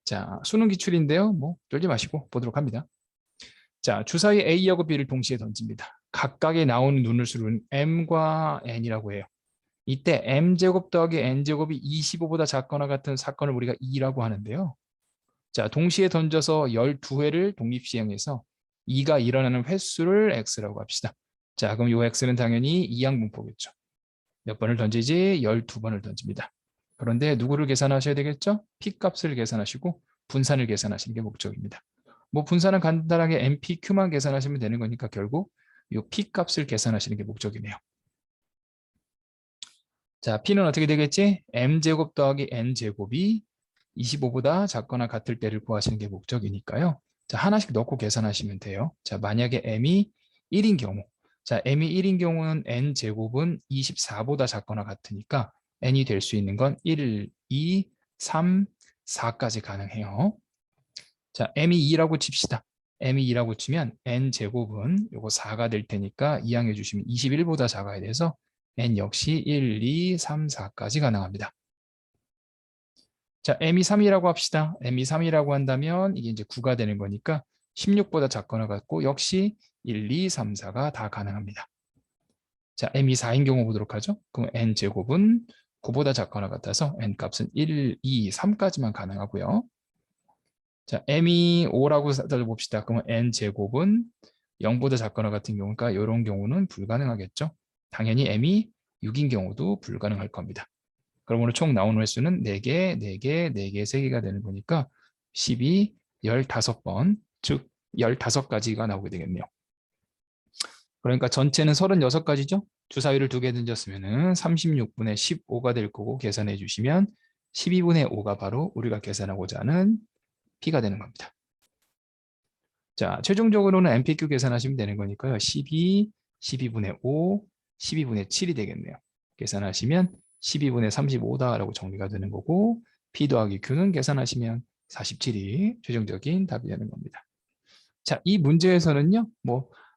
자, 수능 기출인데요. 뭐 쫄지 마시고 보도록 합니다. 자, 주사위 A하고 B를 동시에 던집니다. 각각의 나오는 눈을 수는 M과 N이라고 해요. 이때 M제곱 더하기 N제곱이 25보다 작거나 같은 사건을 우리가 2라고 하는데요. 자, 동시에 던져서 12회를 독립시행해서 2가 일어나는 횟수를 X라고 합시다. 자, 그럼 이 X는 당연히 이항분포겠죠. 몇 번을 던지지? 12번을 던집니다. 그런데 누구를 계산하셔야 되겠죠? P값을 계산하시고 분산을 계산하시는 게 목적입니다. 뭐 분산은 간단하게 NPQ만 계산하시면 되는 거니까 결국 이 P값을 계산하시는 게 목적이네요. 자, P는 어떻게 되겠지? M제곱 더하기 N제곱이 25보다 작거나 같을 때를 구하시는 게 목적이니까요. 자, 하나씩 넣고 계산하시면 돼요. 자, 만약에 m이 1인 경우, 자, m이 1인 경우는 n제곱은 24보다 작거나 같으니까 n이 될 수 있는 건 1, 2, 3, 4까지 가능해요. 자, m이 2라고 칩시다. m이 2라고 치면 n제곱은 요거 4가 될 테니까 이항해 주시면 21보다 작아야 돼서 n 역시 1, 2, 3, 4까지 가능합니다. 자, m이 3이라고 합시다. m이 3이라고 한다면 이게 이제 9가 되는 거니까 16보다 작거나 같고 역시 1, 2, 3, 4가 다 가능합니다. 자, m이 4인 경우 보도록 하죠. 그럼 n제곱은 9보다 작거나 같아서 n값은 1, 2, 3까지만 가능하고요. 자, m이 5라고 봅시다. 그러면 n제곱은 0보다 작거나 같은 경우니까 이런 경우는 불가능하겠죠. 당연히 m이 6인 경우도 불가능할 겁니다. 그럼 오늘 총 나오는 횟수는 4개, 4개, 4개, 3개가 되는 거니까 12, 15번, 즉 15가지가 나오게 되겠네요. 그러니까 전체는 36가지죠. 주사위를 2개 던졌으면 36분의 15가 될 거고 계산해 주시면 12분의 5가 바로 우리가 계산하고자 하는 P가 되는 겁니다. 자, 최종적으로는 MPQ 계산하시면 되는 거니까요. 12, 12분의 5, 12분의 7이 되겠네요. 계산하시면 12분의 35다라고 정리가 되는 거고 P 더하기 Q는 계산하시면 47이 최종적인 답이 되는 겁니다. 자, 이 문제에서는요.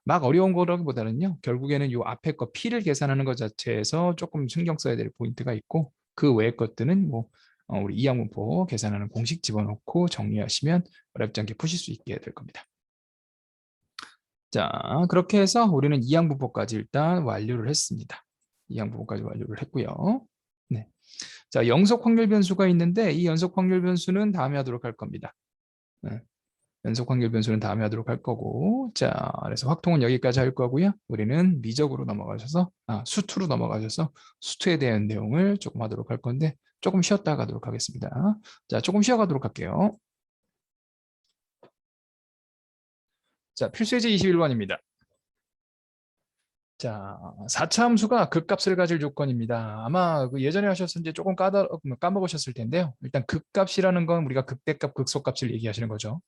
막 어려운 거라기보다는요. 결국에는 이 앞에 거 P를 계산하는 것 자체에서 조금 신경 써야 될 포인트가 있고 그 외의 것들은 우리 이항문법 계산하는 공식 집어넣고 정리하시면 어렵지 않게 푸실 수 있게 될 겁니다. 자, 그렇게 해서 우리는 이항문법까지 일단 완료를 했습니다. 이항문법까지 완료를 했고요. 네. 자, 연속 확률 변수가 있는데 이 연속 확률 변수는 다음에 하도록 할 겁니다. 네. 연속 확률 변수는 다음에 하도록 할 거고, 자, 그래서 확통은 여기까지 할 거고요. 우리는 미적으로 넘어가셔서, 수투로 넘어가셔서 수투에 대한 내용을 조금 하도록 할 건데 조금 쉬었다 가도록 하겠습니다. 자, 조금 쉬어가도록 할게요. 자, 필수예제 21번입니다. 자, 4차 함수가 극값을 가질 조건입니다. 아마 예전에 하셨는지 조금 까먹으셨을 텐데요. 일단 극값이라는 건 우리가 극대값, 극소값을 얘기하시는 거죠.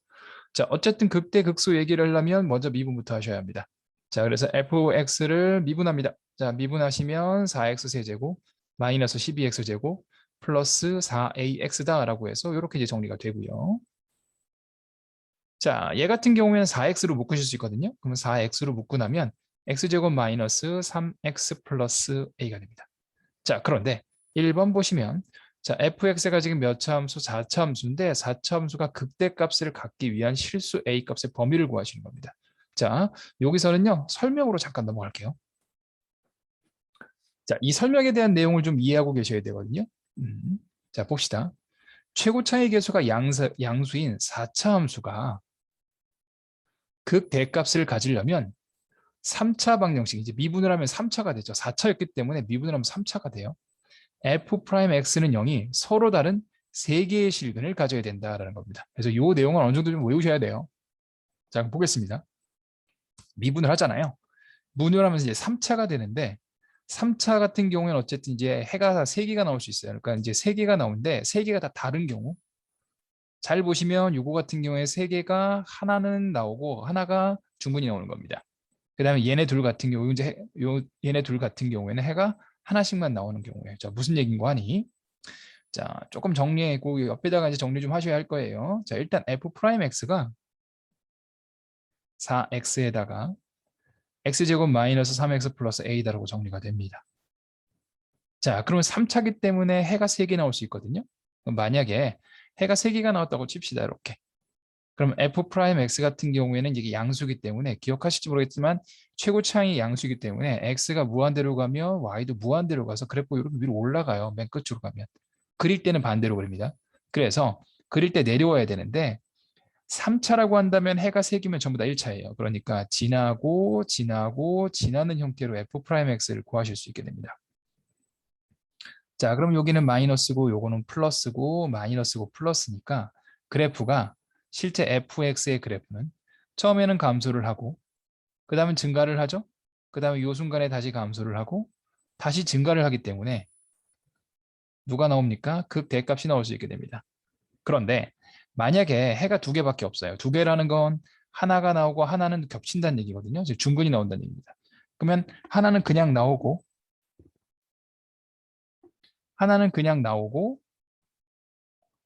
자, 어쨌든 극대, 극소 얘기를 하려면 먼저 미분부터 하셔야 합니다. 자, 그래서 fx를 미분합니다. 자, 미분하시면 4x 세제곱 마이너스 12x 제곱 플러스 4ax다라고 해서 이렇게 이제 정리가 되고요. 자, 얘 같은 경우에는 4x로 묶으실 수 있거든요. 그러면 4x로 묶고 나면 x제곱 마이너스 3x 플러스 a가 됩니다. 자, 그런데 1번 보시면 자, fx가 지금 몇 차 함수? 4차 함수인데 4차 함수가 극대값을 갖기 위한 실수 a값의 범위를 구하시는 겁니다. 자, 여기서는요. 설명으로 잠깐 넘어갈게요. 자, 이 설명에 대한 내용을 좀 이해하고 계셔야 되거든요. 자, 봅시다. 최고차의 계수가 양수인 4차 함수가 극대값을 가지려면 3차 방정식, 이제 미분을 하면 3차가 되죠. 4차였기 때문에 미분을 하면 3차가 돼요. f'x는 0이 서로 다른 3개의 실근을 가져야 된다라는 겁니다. 그래서 이 내용을 어느 정도 좀 외우셔야 돼요. 자, 보겠습니다. 미분을 하잖아요. 미분을 하면서 이제 3차가 되는데 3차 같은 경우에는 어쨌든 이제 해가 3개가 나올 수 있어요. 그러니까 이제 3개가 나오는데 3개가 다 다른 경우 잘 보시면 요거 같은 경우에 3개가 하나는 나오고 하나가 중분이 나오는 겁니다. 그 다음에 얘네 둘 같은 경우 얘네 둘 같은 경우에는 해가 하나씩만 나오는 경우예요. 자, 무슨 얘기인고 하니? 자, 조금 정리하고 옆에다가 이제 정리 좀 하셔야 할 거예요. 자, 일단 f'x가 4x에다가 x제곱 마이너스 3x 플러스 a다라고 정리가 됩니다. 자, 그러면 3차기 때문에 해가 3개 나올 수 있거든요. 그럼 만약에 해가 3개가 나왔다고 칩시다. 이렇게. 그럼 f'x 같은 경우에는 이게 양수기 때문에 기억하실지 모르겠지만 최고차항이 양수기 때문에 x가 무한대로 가면 y도 무한대로 가서 그래프가 이렇게 위로 올라가요. 맨 끝으로 가면. 그릴 때는 반대로 그립니다. 그래서 그릴 때 내려와야 되는데 3차라고 한다면 해가 3개면 전부 다 1차예요. 그러니까 지나고 지나는 형태로 f'x를 구하실 수 있게 됩니다. 자, 그럼 여기는 마이너스고 요거는 플러스고 마이너스고 플러스니까 그래프가 실제 fx의 그래프는 처음에는 감소를 하고 그 다음에 증가를 하죠. 그 다음에 이 순간에 다시 감소를 하고 다시 증가를 하기 때문에 누가 나옵니까? 극대값이 나올 수 있게 됩니다. 그런데 만약에 해가 두 개밖에 없어요. 두 개라는 건 하나가 나오고 하나는 겹친다는 얘기거든요. 즉 중근이 나온다는 얘기입니다. 그러면 하나는 그냥 나오고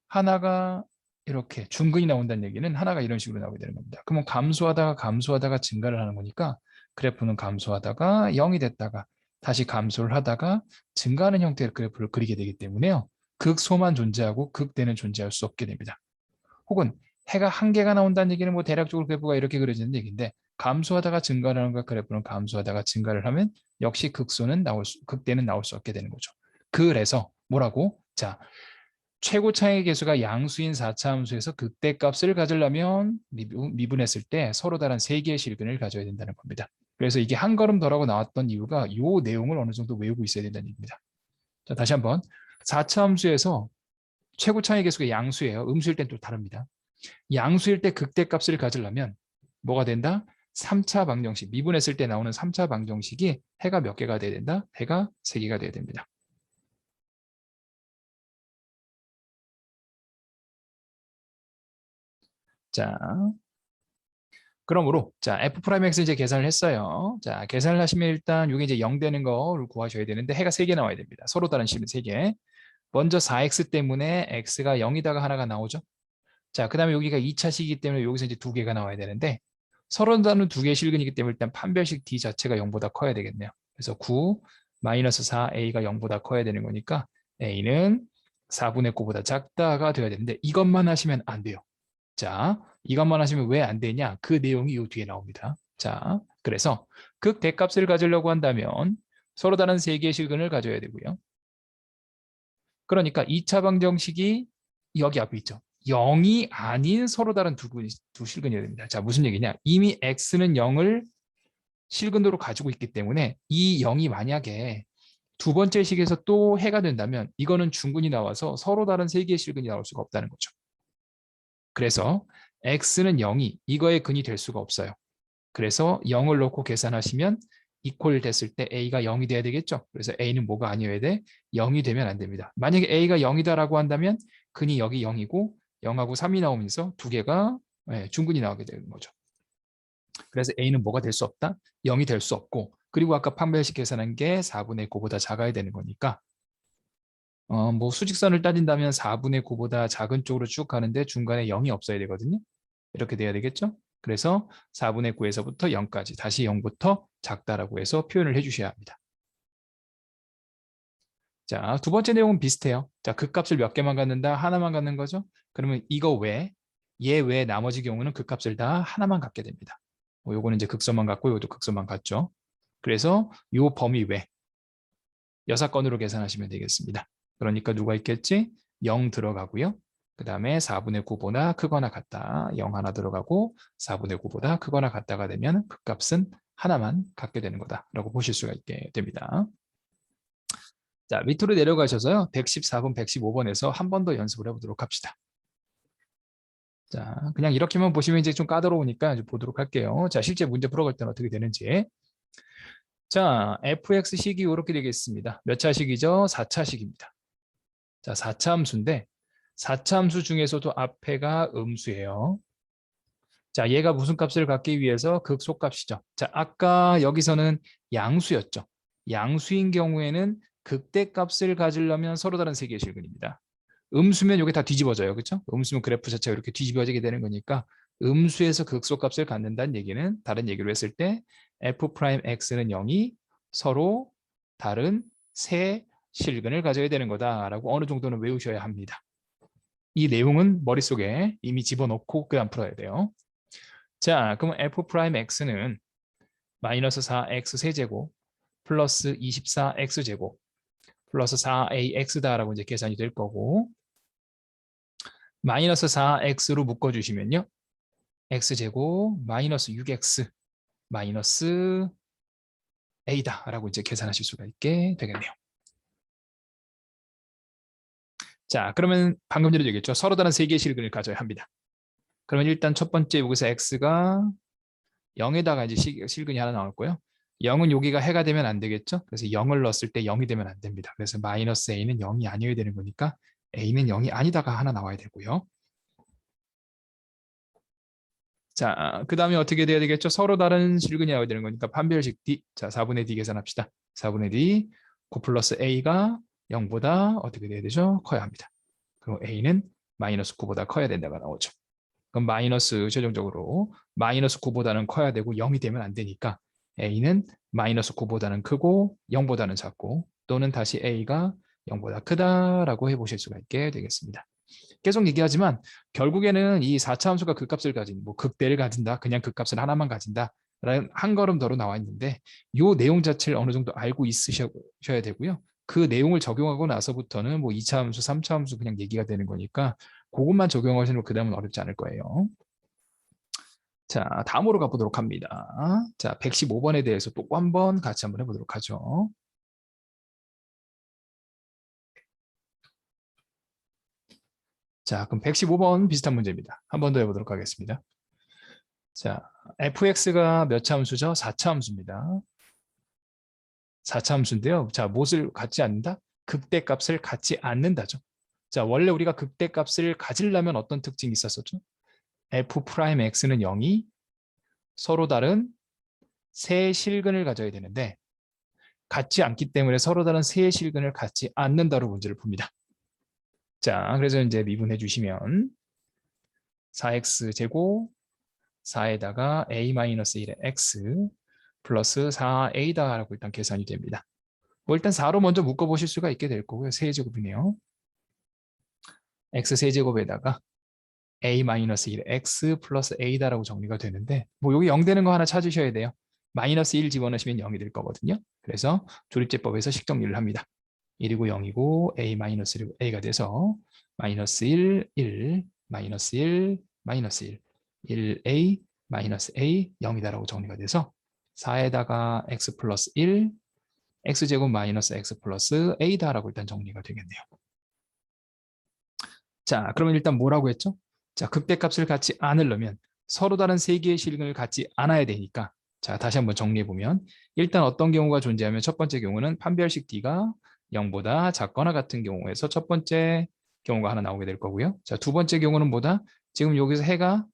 하나가 이렇게 중근이 나온다는 얘기는 하나가 이런 식으로 나오게 되는 겁니다. 그러면 감소하다가 증가를 하는 거니까 그래프는 감소하다가 0이 됐다가 다시 감소를 하다가 증가하는 형태의 그래프를 그리게 되기 때문에요. 극소만 존재하고 극대는 존재할 수 없게 됩니다. 혹은 해가 한 개가 나온다는 얘기는 뭐 대략적으로 그래프가 이렇게 그려지는 얘기인데 감소하다가 증가를 하는 것 그래프는 감소하다가 증가를 하면 역시 극대는 나올 수 없게 되는 거죠. 그래서 뭐라고? 자, 최고 차이 계수가 양수인 4차 함수에서 극대값을 가지려면 미분했을 때 서로 다른 세 개의 실근을 가져야 된다는 겁니다. 그래서 이게 한 걸음 덜하고 나왔던 이유가 이 내용을 어느 정도 외우고 있어야 된다는 얘기입니다. 자, 다시 한번 4차 함수에서 최고 차이 계수가 양수예요. 음수일 땐 또 다릅니다. 양수일 때 극대값을 가지려면 뭐가 된다? 3차 방정식, 미분했을 때 나오는 3차 방정식이 해가 몇 개가 돼야 된다? 해가 3개가 돼야 됩니다. 자, 그러므로 자 f'(x) 이제 계산을 했어요. 자, 계산을 하시면 일단 이게 이제 0 되는 거를 구하셔야 되는데 해가 3개 나와야 됩니다. 서로 다른 식은 3개. 먼저 4x 때문에 x가 0이다가 하나가 나오죠. 자, 그다음에 여기가 2차식이기 때문에 여기서 이제 2개가 나와야 되는데 서로 다른 2개의 실근이기 때문에 일단 판별식 d 자체가 0보다 커야 되겠네요. 그래서 9 마이너스 4a가 0보다 커야 되는 거니까 a는 4분의 9보다 작다가 돼야 되는데 이것만 하시면 안 돼요. 자, 이것만 하시면 왜 안 되냐? 그 내용이 이 뒤에 나옵니다. 자, 그래서 극대값을 가지려고 한다면 서로 다른 세 개의 실근을 가져야 되고요. 그러니까 2차 방정식이 여기 앞에 있죠. 0이 아닌 서로 다른 두 실근이어야 됩니다. 자, 무슨 얘기냐? 이미 x는 0을 실근으로 가지고 있기 때문에 이 0이 만약에 두 번째 식에서 또 해가 된다면 이거는 중근이 나와서 서로 다른 세 개의 실근이 나올 수가 없다는 거죠. 그래서 x는 0이 이거의 근이 될 수가 없어요. 그래서 0을 놓고 계산하시면 이퀄 됐을 때 a가 0이 돼야 되겠죠. 그래서 a는 뭐가 아니어야 돼? 0이 되면 안 됩니다. 만약에 a가 0이다라고 한다면 근이 여기 0이고 0하고 3이 나오면서 두 개가 중근이 나오게 되는 거죠. 그래서 a는 뭐가 될 수 없다? 0이 될 수 없고 그리고 아까 판별식 계산한 게 4분의 9보다 작아야 되는 거니까 뭐 수직선을 따진다면 4분의 9보다 작은 쪽으로 쭉 가는데 중간에 0이 없어야 되거든요. 이렇게 돼야 되겠죠? 그래서 4분의 9에서부터 0까지 다시 0부터 작다라고 해서 표현을 해주셔야 합니다. 자, 두 번째 내용은 비슷해요. 자, 극값을 몇 개만 갖는다? 하나만 갖는 거죠? 그러면 이거 외, 얘 외 나머지 경우는 극값을 다 하나만 갖게 됩니다. 요거는 이제 극소만 갖고 요것도 극소만 갖죠. 그래서 요 범위 외 6건으로 계산하시면 되겠습니다. 그러니까 누가 있겠지? 0 들어가고요. 그 다음에 4분의 9보다 크거나 같다. 0 하나 들어가고 4분의 9보다 크거나 같다가 되면 극값은 하나만 갖게 되는 거다라고 보실 수가 있게 됩니다. 자, 밑으로 내려가셔서요. 114번, 115번에서 한 번 더 연습을 해보도록 합시다. 자, 그냥 이렇게만 보시면 이제 좀 까다로우니까 이제 보도록 할게요. 자, 실제 문제 풀어갈 때는 어떻게 되는지. 자, fx식이 이렇게 되겠습니다. 몇 차식이죠? 4차식입니다. 자, 4차 함수인데 4차 함수 중에서도 앞에가 음수예요. 자, 얘가 무슨 값을 갖기 위해서 극소값이죠. 자, 아까 여기서는 양수였죠. 양수인 경우에는 극대값을 가지려면 서로 다른 세 개의 실근입니다. 음수면 이게 다 뒤집어져요. 그렇죠? 음수면 그래프 자체가 이렇게 뒤집어지게 되는 거니까 음수에서 극소값을 갖는다는 얘기는 다른 얘기로 했을 때 f'x는 0이 서로 다른 세 실근을 가져야 되는 거다라고 어느 정도는 외우셔야 합니다. 이 내용은 머릿속에 이미 집어넣고 그다음 풀어야 돼요. 자, 그럼 f'x는 마이너스 4x 세제곱 플러스 24x 제곱 플러스 4ax다라고 이제 계산이 될 거고 마이너스 4x로 묶어주시면요. x제곱 마이너스 6x 마이너스 a다라고 이제 계산하실 수가 있게 되겠네요. 자, 그러면 방금 전에 얘기했죠. 서로 다른 세 개의 실근을 가져야 합니다. 그러면 일단 첫 번째 여기서 x가 0에다가 이제 실근이 하나 나올 거예요. 0은 여기가 해가 되면 안 되겠죠. 그래서 0을 넣었을 때 0이 되면 안 됩니다. 그래서 마이너스 a는 0이 아니어야 되는 거니까 a는 0이 아니다가 하나 나와야 되고요. 자, 그 다음에 어떻게 돼야 되겠죠? 서로 다른 실근이 나와야 되는 거니까 판별식 D. 자, 4분의 D 계산합시다. 4분의 D 9 플러스 A가 0보다 어떻게 돼야 되죠? 커야 합니다. 그럼 A는 마이너스 9보다 커야 된다가 나오죠. 그럼 마이너스 최종적으로 마이너스 9보다는 커야 되고 0이 되면 안 되니까 A는 마이너스 9보다는 크고 0보다는 작고 또는 다시 A가 0보다 크다라고 해보실 수가 있게 되겠습니다. 계속 얘기하지만 결국에는 이 4차 함수가 극값을 가진 뭐 극대를 가진다 그냥 극값을 하나만 가진다 라는 한 걸음 더로 나와 있는데 이 내용 자체를 어느 정도 알고 있으셔야 되고요. 그 내용을 적용하고 나서부터는 뭐 2차 함수 3차 함수 그냥 얘기가 되는 거니까 그것만 적용하시면 그 다음은 어렵지 않을 거예요. 자, 다음으로 가보도록 합니다. 자, 115번에 대해서 또 한번 같이 한번 해보도록 하죠. 자, 그럼 115번 비슷한 문제입니다. 한 번 더 해보도록 하겠습니다. 자, fx가 몇 차 함수죠? 4차 함수입니다. 4차 함수인데요. 자, 무엇을 갖지 않는다? 극대값을 갖지 않는다죠. 자, 원래 우리가 극대값을 가지려면 어떤 특징이 있었었죠? f'x는 0이 서로 다른 세 실근을 가져야 되는데 갖지 않기 때문에 서로 다른 세 실근을 갖지 않는다로 문제를 풉니다. 자, 그래서 이제 미분해 주시면 4x제곱 4에다가 a-1의 x 플러스 4a다라고 일단 계산이 됩니다. 뭐 일단 4로 먼저 묶어보실 수가 있게 될 거고요. 세제곱이네요. x 세제곱에다가 a-1의 x 플러스 a다라고 정리가 되는데 뭐 여기 0 되는 거 하나 찾으셔야 돼요. 마이너스 1 집어넣으시면 0이 될 거거든요. 그래서 조립제법에서 식정리를 합니다. 1이고 0이고 a-1이고 a가 돼서 마이너스 1, 1, 마이너스 1, 마이너스 1, 1a, 마이너스 a, 0이다라고 정리가 돼서 4에다가 x 플러스 1, x제곱 마이너스 x 플러스 a다라고 일단 정리가 되겠네요. 자, 그러면 일단 뭐라고 했죠? 자, 극대값을 갖지 않으려면 서로 다른 세 개의 실근을 갖지 않아야 되니까 자, 다시 한번 정리해보면 일단 어떤 경우가 존재하면 첫 번째 경우는 판별식 D가 0보다 작거나 같은 경우에서 첫 번째 경우가 하나 나오게 될 거고요. 자, 두 번째 경우는 뭐다? 지금 여기서 해가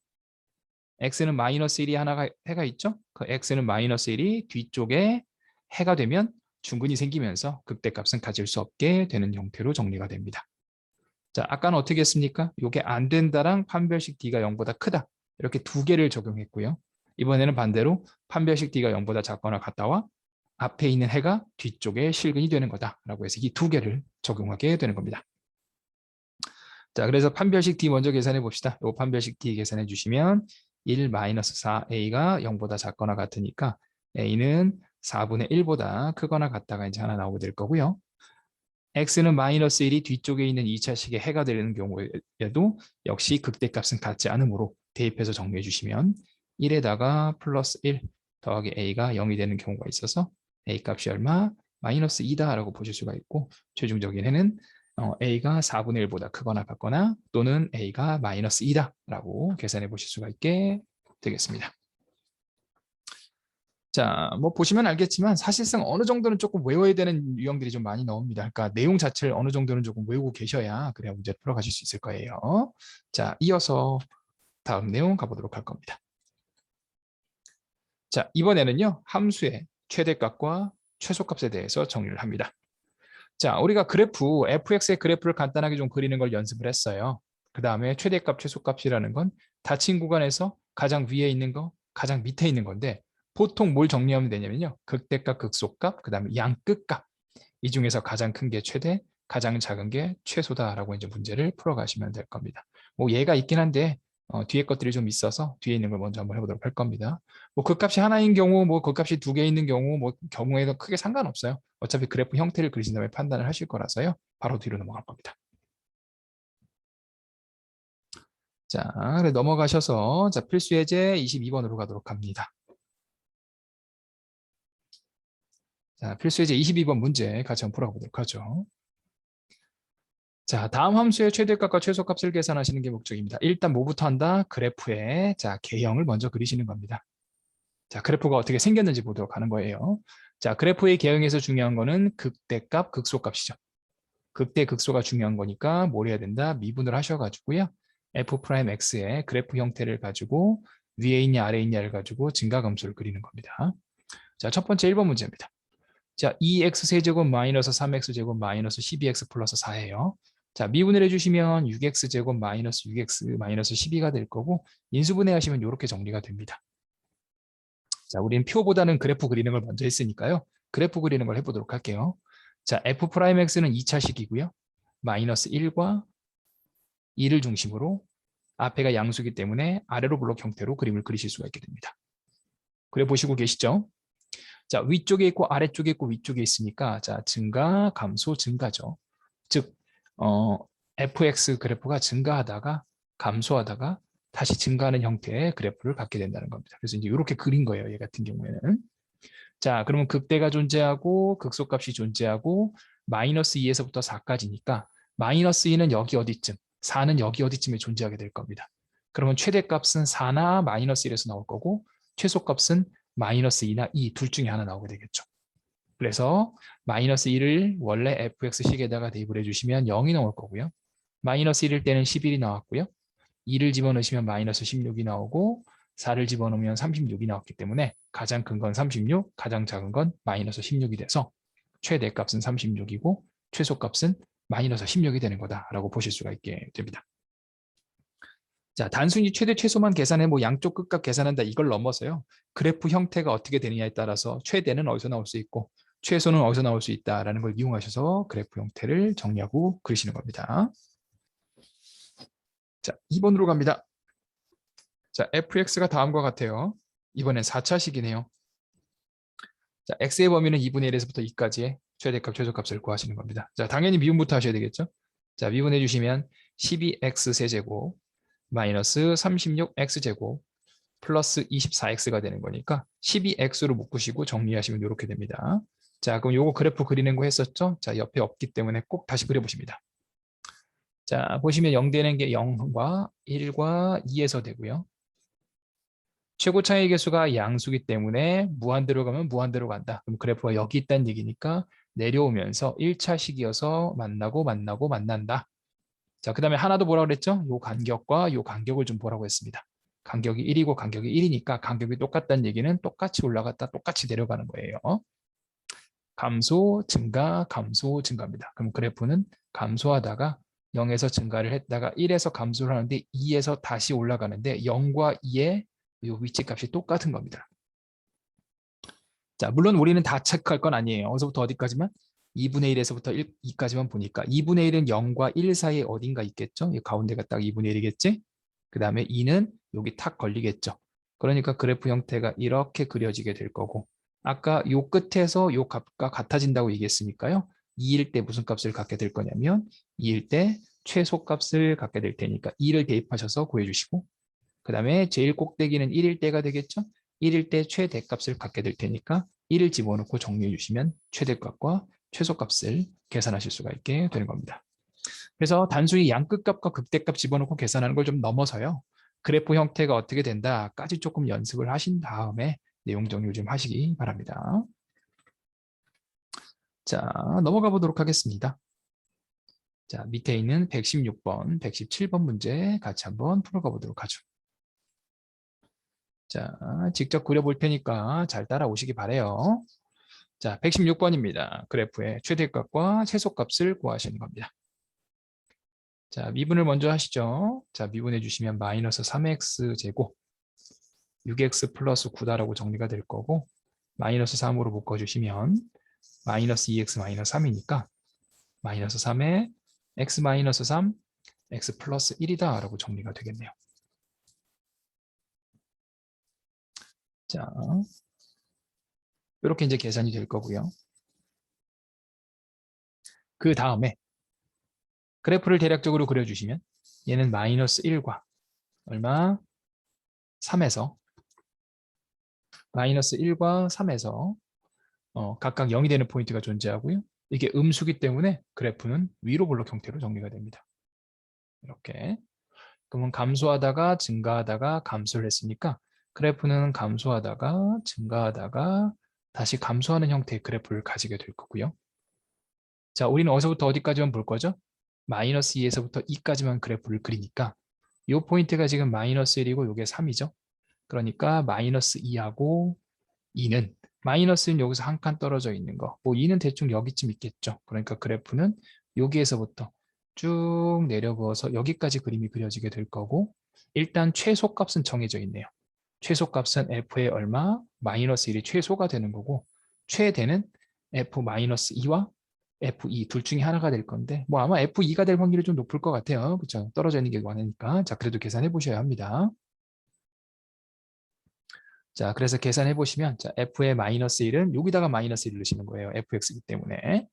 x는 마이너스 1이 하나가 해가 있죠? 그 x는 마이너스 1이 뒤쪽에 해가 되면 중근이 생기면서 극대값은 가질 수 없게 되는 형태로 정리가 됩니다. 자, 아까는 어떻게 했습니까? 이게 안 된다랑 판별식 D가 0보다 크다. 이렇게 두 개를 적용했고요. 이번에는 반대로 판별식 D가 0보다 작거나 같다와 앞에 있는 해가 뒤쪽에 실근이 되는 거다라고 해서 이 두 개를 적용하게 되는 겁니다. 자, 그래서 판별식 D 먼저 계산해 봅시다. 이 판별식 D 계산해 주시면 1-4a가 0보다 작거나 같으니까 a는 4분의 1보다 크거나 같다가 이제 하나 나오게 될 거고요. x는 마이너스 1이 뒤쪽에 있는 2차식의 해가 되는 경우에도 역시 극대값은 같지 않으므로 대입해서 정리해 주시면 1에다가 플러스 1 더하기 a가 0이 되는 경우가 있어서 a 값이 얼마? 마이너스 2다라고 보실 수가 있고 최종적인 해는 a가 4분의 1보다 크거나 같거나 또는 a가 마이너스 2다라고 계산해 보실 수가 있게 되겠습니다. 자, 뭐 보시면 알겠지만 사실상 어느 정도는 조금 외워야 되는 유형들이 좀 많이 나옵니다. 그러니까 내용 자체를 어느 정도는 조금 외우고 계셔야 그래야 문제를 풀어가실 수 있을 거예요. 자, 이어서 다음 내용 가보도록 할 겁니다. 자, 이번에는요. 함수의 최대값과 최소값에 대해서 정리를 합니다. 자, 우리가 그래프, fx의 그래프를 간단하게 좀 그리는 걸 연습을 했어요. 그 다음에 최대값, 최소값이라는 건 닫힌 구간에서 가장 위에 있는 거, 가장 밑에 있는 건데 보통 뭘 정리하면 되냐면요. 극대값, 극소값, 그 다음에 양끝값. 이 중에서 가장 큰 게 최대, 가장 작은 게 최소다라고 이제 문제를 풀어가시면 될 겁니다. 뭐 얘가 있긴 한데 뒤에 것들이 좀 있어서 뒤에 있는 걸 먼저 한번 해보도록 할 겁니다. 뭐 극값이 하나인 경우, 뭐 극값이 두 개 있는 경우, 뭐 경우에도 크게 상관없어요. 어차피 그래프 형태를 그리신 다음에 판단을 하실 거라서요. 바로 뒤로 넘어갈 겁니다. 자, 그래 넘어가셔서 자 필수 예제 22번으로 가도록 합니다. 자, 필수 예제 22번 문제 같이 한번 풀어보도록 하죠. 자, 다음 함수의 최대값과 최소값을 계산하시는 게 목적입니다. 일단 뭐부터 한다? 그래프의 자 개형을 먼저 그리시는 겁니다. 자, 그래프가 어떻게 생겼는지 보도록 하는 거예요. 자, 그래프의 개형에서 중요한 거는 극대값, 극소값이죠. 극대, 극소가 중요한 거니까 뭘 해야 된다? 미분을 하셔가지고요. f'x의 그래프 형태를 가지고 위에 있냐 아래에 있냐를 가지고 증가 감소를 그리는 겁니다. 자, 첫 번째 1번 문제입니다. 자, 2x 세제곱 마이너스 3x 제곱 마이너스 12x 플러스 4예요. 자, 미분을 해주시면 6x 제곱 마이너스 6x 마이너스 12가 될 거고 인수분해 하시면 이렇게 정리가 됩니다. 자, 우리는 표보다는 그래프 그리는 걸 먼저 했으니까요. 그래프 그리는 걸 해보도록 할게요. 자, f'x는 2차식이고요. 마이너스 1과 2를 중심으로 앞에가 양수기 때문에 아래로 블록 형태로 그림을 그리실 수가 있게 됩니다. 그래 보시고 계시죠? 자, 위쪽에 있고 아래쪽에 있고 위쪽에 있으니까 자, 증가, 감소, 증가죠. 즉 fx 그래프가 증가하다가 감소하다가 다시 증가하는 형태의 그래프를 갖게 된다는 겁니다. 그래서 이제 이렇게 그린 거예요. 얘 같은 경우에는. 자, 그러면 극대가 존재하고 극소값이 존재하고 마이너스 2에서부터 4까지니까 마이너스 2는 여기 어디쯤, 4는 여기 어디쯤에 존재하게 될 겁니다. 그러면 최대값은 4나 마이너스 1에서 나올 거고 최소값은 마이너스 2나 2 둘 중에 하나 나오게 되겠죠. 그래서 마이너스 1을 원래 fx식에다가 대입을 해주시면 0이 나올 거고요. 마이너스 1일 때는 11이 나왔고요. 2를 집어넣으시면 마이너스 16이 나오고 4를 집어넣으면 36이 나왔기 때문에 가장 큰 건 36, 가장 작은 건 마이너스 16이 돼서 최대값은 36이고 최소값은 마이너스 16이 되는 거다라고 보실 수가 있게 됩니다. 자, 단순히 최대 최소만 계산해 뭐 양쪽 끝값 계산한다 이걸 넘어서요. 그래프 형태가 어떻게 되느냐에 따라서 최대는 어디서 나올 수 있고 최소는 어디서 나올 수 있다라는 걸 이용하셔서 그래프 형태를 정리하고 그리시는 겁니다. 자, 2번으로 갑니다. 자, fx가 다음과 같아요. 이번엔 4차식이네요. 자, x의 범위는 2분의 1에서부터 2까지의 최대값, 최소값을 구하시는 겁니다. 자, 당연히 미분부터 하셔야 되겠죠. 자, 미분해 주시면 12x 세제곱 마이너스 36x 제곱 플러스 24x가 되는 거니까 12x로 묶으시고 정리하시면 이렇게 됩니다. 자, 그럼 요거 그래프 그리는 거 했었죠? 자, 옆에 없기 때문에 꼭 다시 그려보십니다. 자, 보시면 0 되는 게 0과 1과 2에서 되고요. 최고 차이 개수가 양수기 때문에 무한대로 가면 무한대로 간다. 그럼 그래프가 여기 있다는 얘기니까 내려오면서 1차식이어서 만나고 만나고 만난다. 자, 그 다음에 하나 더 뭐라고 그랬죠? 요 간격과 요 간격을 좀 보라고 했습니다. 간격이 1이고 간격이 1이니까 간격이 똑같다는 얘기는 똑같이 올라갔다 똑같이 내려가는 거예요. 감소, 증가, 감소, 증가입니다. 그럼 그래프는 감소하다가 0에서 증가를 했다가 1에서 감소를 하는데 2에서 다시 올라가는데 0과 2의 이 위치값이 똑같은 겁니다. 자, 물론 우리는 다 체크할 건 아니에요. 어디서부터 어디까지만? 2분의 1에서부터 2까지만 보니까 2분의 1은 0과 1 사이에 어딘가 있겠죠? 이 가운데가 딱 2분의 1이겠지? 그 다음에 2는 여기 탁 걸리겠죠. 그러니까 그래프 형태가 이렇게 그려지게 될 거고 아까 요 끝에서 요 값과 같아진다고 얘기했으니까요. 2일 때 무슨 값을 갖게 될 거냐면 2일 때 최소값을 갖게 될 테니까 2를 대입하셔서 구해주시고 그 다음에 제일 꼭대기는 1일 때가 되겠죠. 1일 때 최대값을 갖게 될 테니까 1을 집어넣고 정리해 주시면 최대값과 최소값을 계산하실 수가 있게 되는 겁니다. 그래서 단순히 양끝값과 극대값 집어넣고 계산하는 걸 좀 넘어서요. 그래프 형태가 어떻게 된다까지 조금 연습을 하신 다음에 내용 정리를 좀 하시기 바랍니다. 자, 넘어가 보도록 하겠습니다. 자, 밑에 있는 116번, 117번 문제 같이 한번 풀어가 보도록 하죠. 자, 직접 그려볼 테니까 잘 따라오시기 바래요. 자, 116번입니다. 그래프의 최대값과 최소값을 구하시는 겁니다. 자, 미분을 먼저 하시죠. 자, 미분해 주시면 마이너스 3x 제곱 6x 플러스 9다라고 정리가 될 거고 마이너스 3으로 묶어주시면 마이너스 2x 마이너스 3이니까 마이너스 3에 x 마이너스 3, x 플러스 1이다 라고 정리가 되겠네요. 자, 이렇게 이제 계산이 될 거고요. 그 다음에 그래프를 대략적으로 그려주시면 얘는 마이너스 1과 얼마? 3에서 마이너스 1과 3에서 각각 0이 되는 포인트가 존재하고요. 이게 음수기 때문에 그래프는 위로 블록 형태로 정리가 됩니다. 이렇게. 그러면 감소하다가 증가하다가 감소를 했으니까 그래프는 감소하다가 증가하다가 다시 감소하는 형태의 그래프를 가지게 될 거고요. 자, 우리는 어디서부터 어디까지만 볼 거죠? 마이너스 2에서부터 2까지만 그래프를 그리니까 이 포인트가 지금 마이너스 1이고 이게 3이죠. 그러니까 마이너스 2하고 2는 마이너스는 여기서 한 칸 떨어져 있는 거. 뭐 2는 대충 여기쯤 있겠죠. 그러니까 그래프는 여기에서부터 쭉 내려부어서 여기까지 그림이 그려지게 될 거고 일단 최소값은 정해져 있네요. 최소값은 f의 얼마? 마이너스 1이 최소가 되는 거고 최대는 f-2와 f2 둘 중에 하나가 될 건데 뭐 아마 f2가 될 확률이 좀 높을 것 같아요. 그렇죠? 떨어져 있는 게 많으니까. 자, 그래도 계산해 보셔야 합니다. 자, 그래서 계산해 보시면 자, f의 마이너스 1은 여기다가 마이너스 1을 넣으시는 거예요. fx이기 때문에.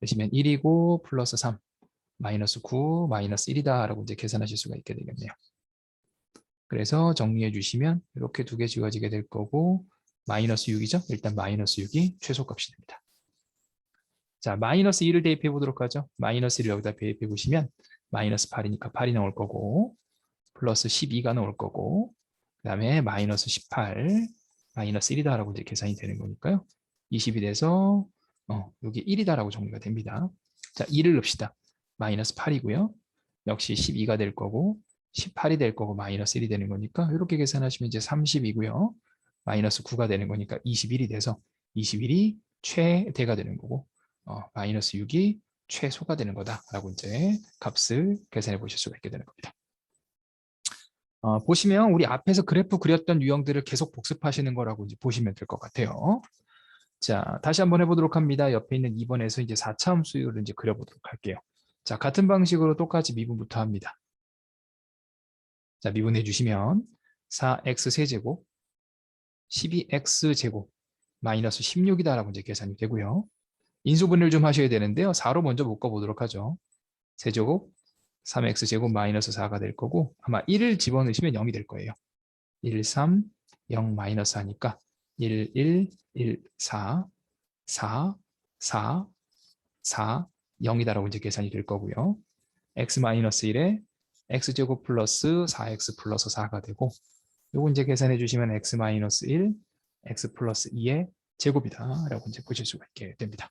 넣으시면 1이고 플러스 3 마이너스 9 마이너스 1이다 라고 이제 계산하실 수가 있게 되겠네요. 그래서 정리해 주시면 이렇게 두 개 지워지게 될 거고 마이너스 6이죠. 일단 마이너스 6이 최소값이 됩니다. 자, 마이너스 2를 대입해 보도록 하죠. 마이너스 1을 여기다 대입해 보시면 마이너스 8이니까 8이 나올 거고 플러스 12가 나올 거고 그 다음에 마이너스 18 마이너스 1이다 라고 이제 계산이 되는 거니까요. 20이 돼서 여기 1이다 라고 정리가 됩니다. 자, 2를 넣읍시다. 마이너스 8이고요. 역시 12가 될 거고 18이 될 거고 마이너스 1이 되는 거니까 이렇게 계산하시면 이제 30이고요. 마이너스 9가 되는 거니까 21이 돼서 21이 최대가 되는 거고 마이너스 6이 최소가 되는 거다라고 이제 값을 계산해 보실 수가 있게 되는 겁니다. 보시면 우리 앞에서 그래프 그렸던 유형들을 계속 복습하시는 거라고 이제 보시면 될 것 같아요. 자, 다시 한번 해보도록 합니다. 옆에 있는 2번에서 이제 4차 함수를 이제 그려보도록 할게요. 자, 같은 방식으로 똑같이 미분부터 합니다. 자, 미분해 주시면 4x 세제곱 12x 제곱 마이너스 16이다라고 이제 계산이 되고요. 인수분해를 좀 하셔야 되는데요. 4로 먼저 묶어보도록 하죠. 세제곱 3x 제곱 마이너스 4가 될 거고 아마 1을 집어넣으시면 0이 될 거예요. 1, 3, 0 마이너스 하니까 1, 1, 1, 4, 4, 4, 4, 0이다라고 이제 계산이 될 거고요. x 마이너스 1에 x제곱 플러스 4x 플러스 4가 되고 요거 이제 계산해 주시면 x 마이너스 1, x 플러스 2의 제곱이다 라고 이제 보실 수가 있게 됩니다.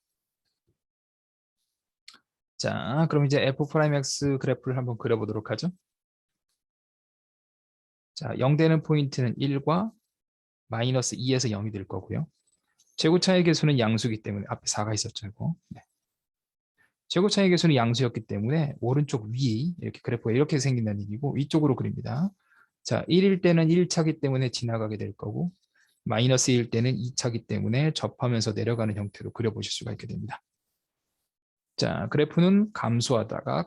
자, 그럼 이제 f'(x) 그래프를 한번 그려보도록 하죠. 자, 0 되는 포인트는 1과 마이너스 2에서 0이 될 거고요. 제곱차의 개수는 양수이기 때문에 앞에 4가 있었죠. 이거. 네. 제곱차의 개수는 양수였기 때문에 오른쪽 위 이렇게 그래프가 이렇게 생긴다는 얘기고 이쪽으로 그립니다. 자, 1일 때는 1차기 때문에 지나가게 될 거고 마이너스 1일 때는 2차기 때문에 접하면서 내려가는 형태로 그려보실 수가 있게 됩니다. 자, 그래프는 감소하다가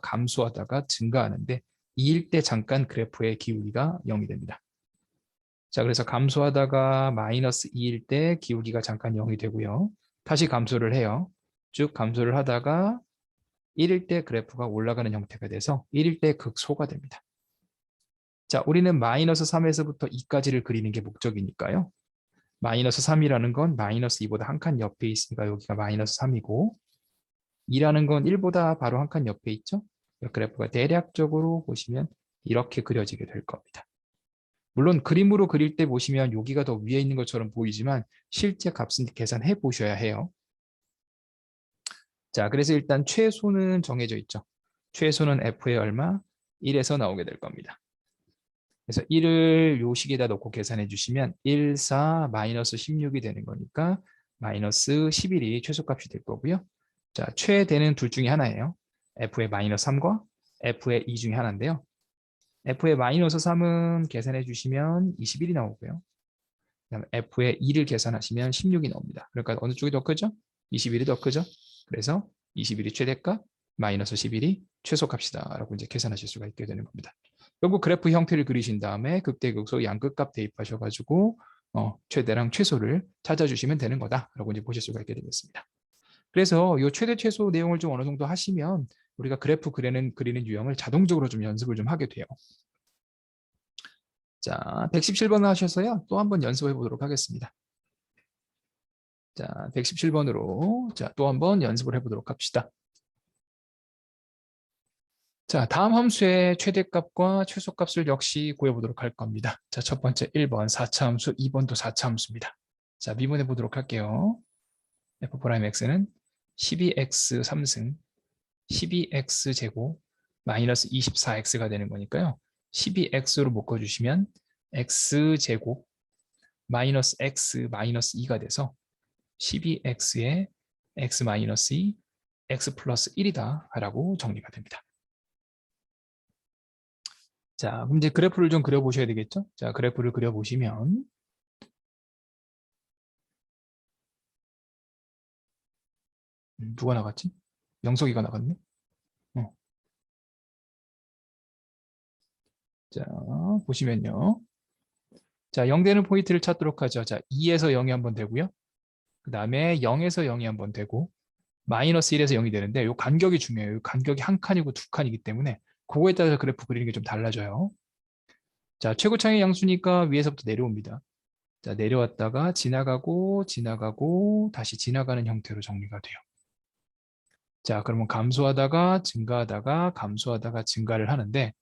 증가하는데 2일 때 잠깐 그래프의 기울기가 0이 됩니다. 자, 그래서 감소하다가 마이너스 2일 때 기울기가 잠깐 0이 되고요. 다시 감소를 해요. 쭉 감소를 하다가 1일 때 그래프가 올라가는 형태가 돼서 1일 때 극소가 됩니다. 자, 우리는 마이너스 3에서부터 2까지를 그리는 게 목적이니까요. 마이너스 3이라는 건 마이너스 2보다 한 칸 옆에 있으니까 여기가 마이너스 3이고 2라는 건 1보다 바로 한 칸 옆에 있죠. 그래프가 대략적으로 보시면 이렇게 그려지게 될 겁니다. 물론 그림으로 그릴 때 보시면 여기가 더 위에 있는 것처럼 보이지만 실제 값은 계산해 보셔야 해요. 자, 그래서 일단 최소는 정해져 있죠. 최소는 f의 얼마? 1에서 나오게 될 겁니다. 그래서 1을 요 식에다 넣고 계산해 주시면 1, 4, 마이너스 16이 되는 거니까 마이너스 11이 최소값이 될 거고요. 자, 최대는 둘 중에 하나예요. f의 마이너스 3과 f의 2 중에 하나인데요. f의 마이너스 3은 계산해 주시면 21이 나오고요. 그다음에 f의 2를 계산하시면 16이 나옵니다. 그러니까 어느 쪽이 더 크죠? 21이 더 크죠? 그래서 21이 최대값, 마이너스 11이 최소값이다 라고 이제 계산하실 수가 있게 되는 겁니다. 결국 그래프 형태를 그리신 다음에 극대극소 양극값 대입하셔가지고 최대랑 최소를 찾아주시면 되는 거다라고 이제 보실 수가 있게 되겠습니다. 그래서 이 최대 최소 내용을 좀 어느 정도 하시면 우리가 그래프 그리는 유형을 자동적으로 좀 연습을 좀 하게 돼요. 자, 117번 하셔서요. 또 한번 연습해 보도록 하겠습니다. 자, 117번으로 또 한번 연습을 해보도록 합시다. 자, 다음 함수의 최대값과 최소값을 역시 구해보도록 할 겁니다. 자, 첫 번째 1번 4차 함수, 2번도 4차 함수입니다. 자, 미분해 보도록 할게요. f'x는 12x 3승 12x 제곱 마이너스 24x가 되는 거니까요. 12x로 묶어주시면 x제곱 마이너스 x 마이너스 2가 돼서 12x에 x 마이너스 2, x 플러스 1이다 라고 정리가 됩니다. 자, 그럼 이제 그래프를 좀 그려보셔야 되겠죠? 자, 그래프를 그려보시면 누가 나갔지? 영석이가 나갔네? 어. 자, 보시면요. 자, 0 되는 포인트를 찾도록 하죠. 자, 2에서 0이 한번 되고요. 그 다음에 0에서 0이 한번 되고 마이너스 1에서 0이 되는데 이 간격이 중요해요. 이 간격이 한 칸이고 두 칸이기 때문에 그거에 따라서 그래프 그리는 게 좀 달라져요. 자, 최고차의 양수니까 위에서부터 내려옵니다. 자, 내려왔다가 지나가고 지나가고 다시 지나가는 형태로 정리가 돼요. 자, 그러면 감소하다가 증가하다가 감소하다가 증가를 하는데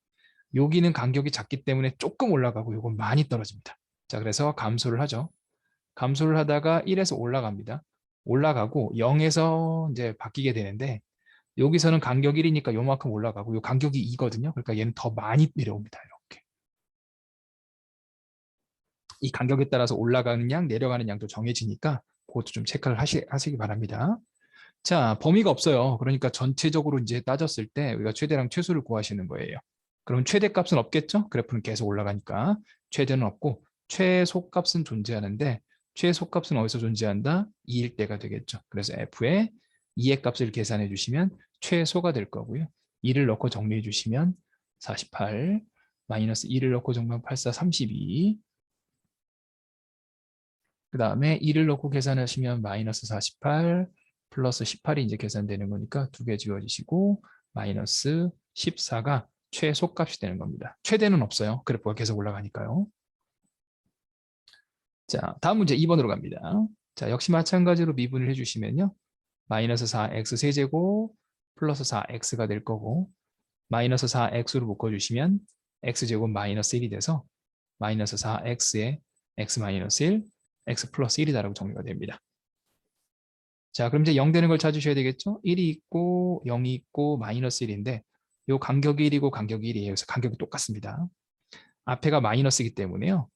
여기는 간격이 작기 때문에 조금 올라가고 이건 많이 떨어집니다. 자, 그래서 감소를 하죠. 감소를 하다가 1에서 올라갑니다. 올라가고 0에서 이제 바뀌게 되는데 여기서는 간격 1이니까 요만큼 올라가고 요 간격이 2거든요. 그러니까 얘는 더 많이 내려옵니다. 이렇게. 이 간격에 따라서 올라가는 양, 내려가는 양도 정해지니까 그것도 좀 체크를 하시기 바랍니다. 자, 범위가 없어요. 그러니까 전체적으로 이제 따졌을 때 우리가 최대랑 최소를 구하시는 거예요. 그럼 최대값은 없겠죠? 그래프는 계속 올라가니까 최대는 없고 최소값은 존재하는데 최소값은 어디서 존재한다? 2일 때가 되겠죠. 그래서 F에 2의 값을 계산해 주시면 최소가 될 거고요. 2를 넣고 정리해 주시면 48 마이너스 2를 넣고 정리하면 84, 32 그 다음에 2를 넣고 계산하시면 마이너스 48 플러스 18이 이제 계산되는 거니까 두 개 지워지시고 마이너스 14가 최소값이 되는 겁니다. 최대는 없어요. 그래프가 계속 올라가니까요. 자, 다음 문제 2번으로 갑니다. 자, 역시 마찬가지로 미분을 해주시면요. 마이너스 4x 세제곱 플러스 4x가 될 거고 마이너스 4x로 묶어주시면 x제곱 마이너스 1이 돼서 마이너스 4x에 x 마이너스 1, x 플러스 1이다라고 정리가 됩니다. 자, 그럼 이제 0 되는 걸 찾으셔야 되겠죠? 1이 있고 0이 있고 마이너스 1인데 요 간격이 1이고 간격이 1이에요. 그래서 간격이 똑같습니다. 앞에가 마이너스이기 때문에요.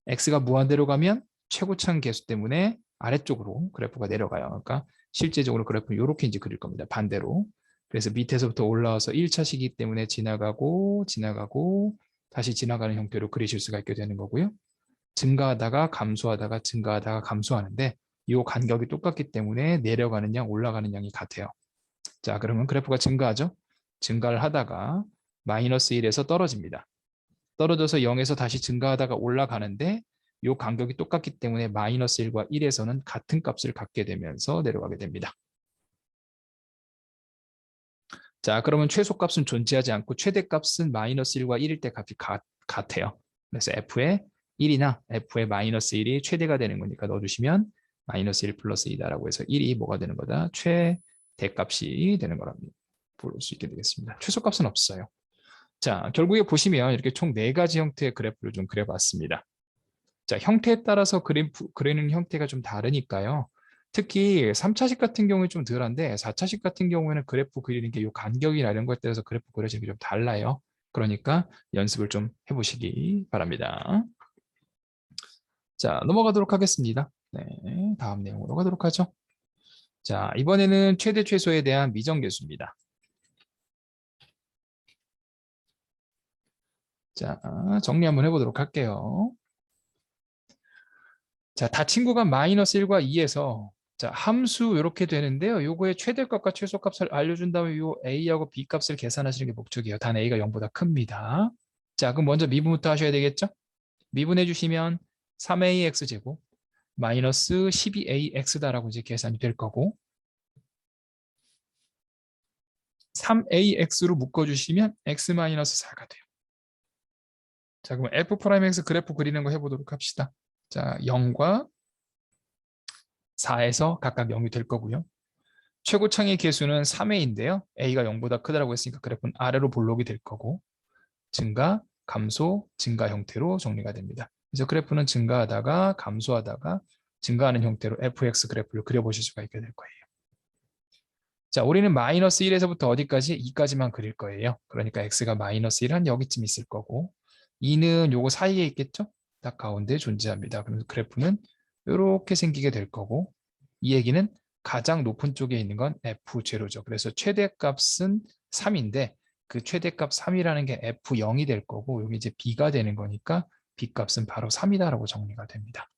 x가 무한대로 가면 최고차항 계수 때문에 아래쪽으로 그래프가 내려가요. 그러니까 실제적으로 그래프는 이렇게 이제 그릴 겁니다. 반대로. 그래서 밑에서부터 올라와서 1차시기 때문에 지나가고 지나가고 다시 지나가는 형태로 그리실 수가 있게 되는 거고요. 증가하다가 감소하다가 증가하다가 감소하는데 이 간격이 똑같기 때문에 내려가는 양 올라가는 양이 같아요. 자, 그러면 그래프가 증가하죠. 증가를 하다가 마이너스 1에서 떨어집니다. 떨어져서 0에서 다시 증가하다가 올라가는데 이 간격이 똑같기 때문에 마이너스 1과 1에서는 같은 값을 갖게 되면서 내려가게 됩니다. 자, 그러면 최소값은 존재하지 않고 최대값은 마이너스 1과 1일 때 값이 같아요. 그래서 F의 1이나 F의 마이너스 1이 최대가 되는 거니까 넣어주시면 마이너스 1 플러스 2다라고 해서 1이 뭐가 되는 거다? 최대값이 되는 거랍니다. 볼 수 있게 되겠습니다. 최소값은 없어요. 자, 결국에 보시면 이렇게 총 4가지 형태의 그래프를 좀 그려봤습니다. 자, 형태에 따라서 그리는 형태가 좀 다르니까요. 특히 3차식 같은 경우에 좀 덜한데 4차식 같은 경우에는 그래프 그리는 게 이 간격이나 이런 것에 따라서 그래프 그려지는 게 좀 달라요. 그러니까 연습을 좀 해보시기 바랍니다. 자, 넘어가도록 하겠습니다. 네, 다음 내용으로 가도록 하죠. 자, 이번에는 최대 최소에 대한 미정계수입니다. 자, 정리 한번 해보도록 할게요. 자, 다 친구가 마이너스 1과 2에서 자, 함수 이렇게 되는데요. 요거의 최대값과 최소값을 알려준 다음에 요 A하고 B 값을 계산하시는 게 목적이에요. 단 A가 0보다 큽니다. 자, 그럼 먼저 미분부터 하셔야 되겠죠? 미분해 주시면 3AX제곱 마이너스 12AX다라고 이제 계산이 될 거고 3AX로 묶어주시면 X-4가 돼요. 자, 그럼 F'X 그래프 그리는 거 해보도록 합시다. 자, 0과 4에서 각각 0이 될 거고요. 최고창의 개수는 3회인데요. A가 0보다 크다고 했으니까 그래프는 아래로 볼록이 될 거고 증가, 감소, 증가 형태로 정리가 됩니다. 그래서 그래프는 증가하다가 감소하다가 증가하는 형태로 fx 그래프를 그려보실 수가 있게 될 거예요. 자, 우리는 마이너스 1에서부터 어디까지? 2까지만 그릴 거예요. 그러니까 x가 마이너스 1한 여기쯤 있을 거고 2는 요거 사이에 있겠죠? 딱 가운데 존재합니다. 그래서 그래프는 이렇게 생기게 될 거고 이 얘기는 가장 높은 쪽에 있는 건 F0죠. 그래서 최대값은 3인데 그 최대값 3이라는 게 F0이 될 거고 여기 이제 B가 되는 거니까 B값은 바로 3이다라고 정리가 됩니다.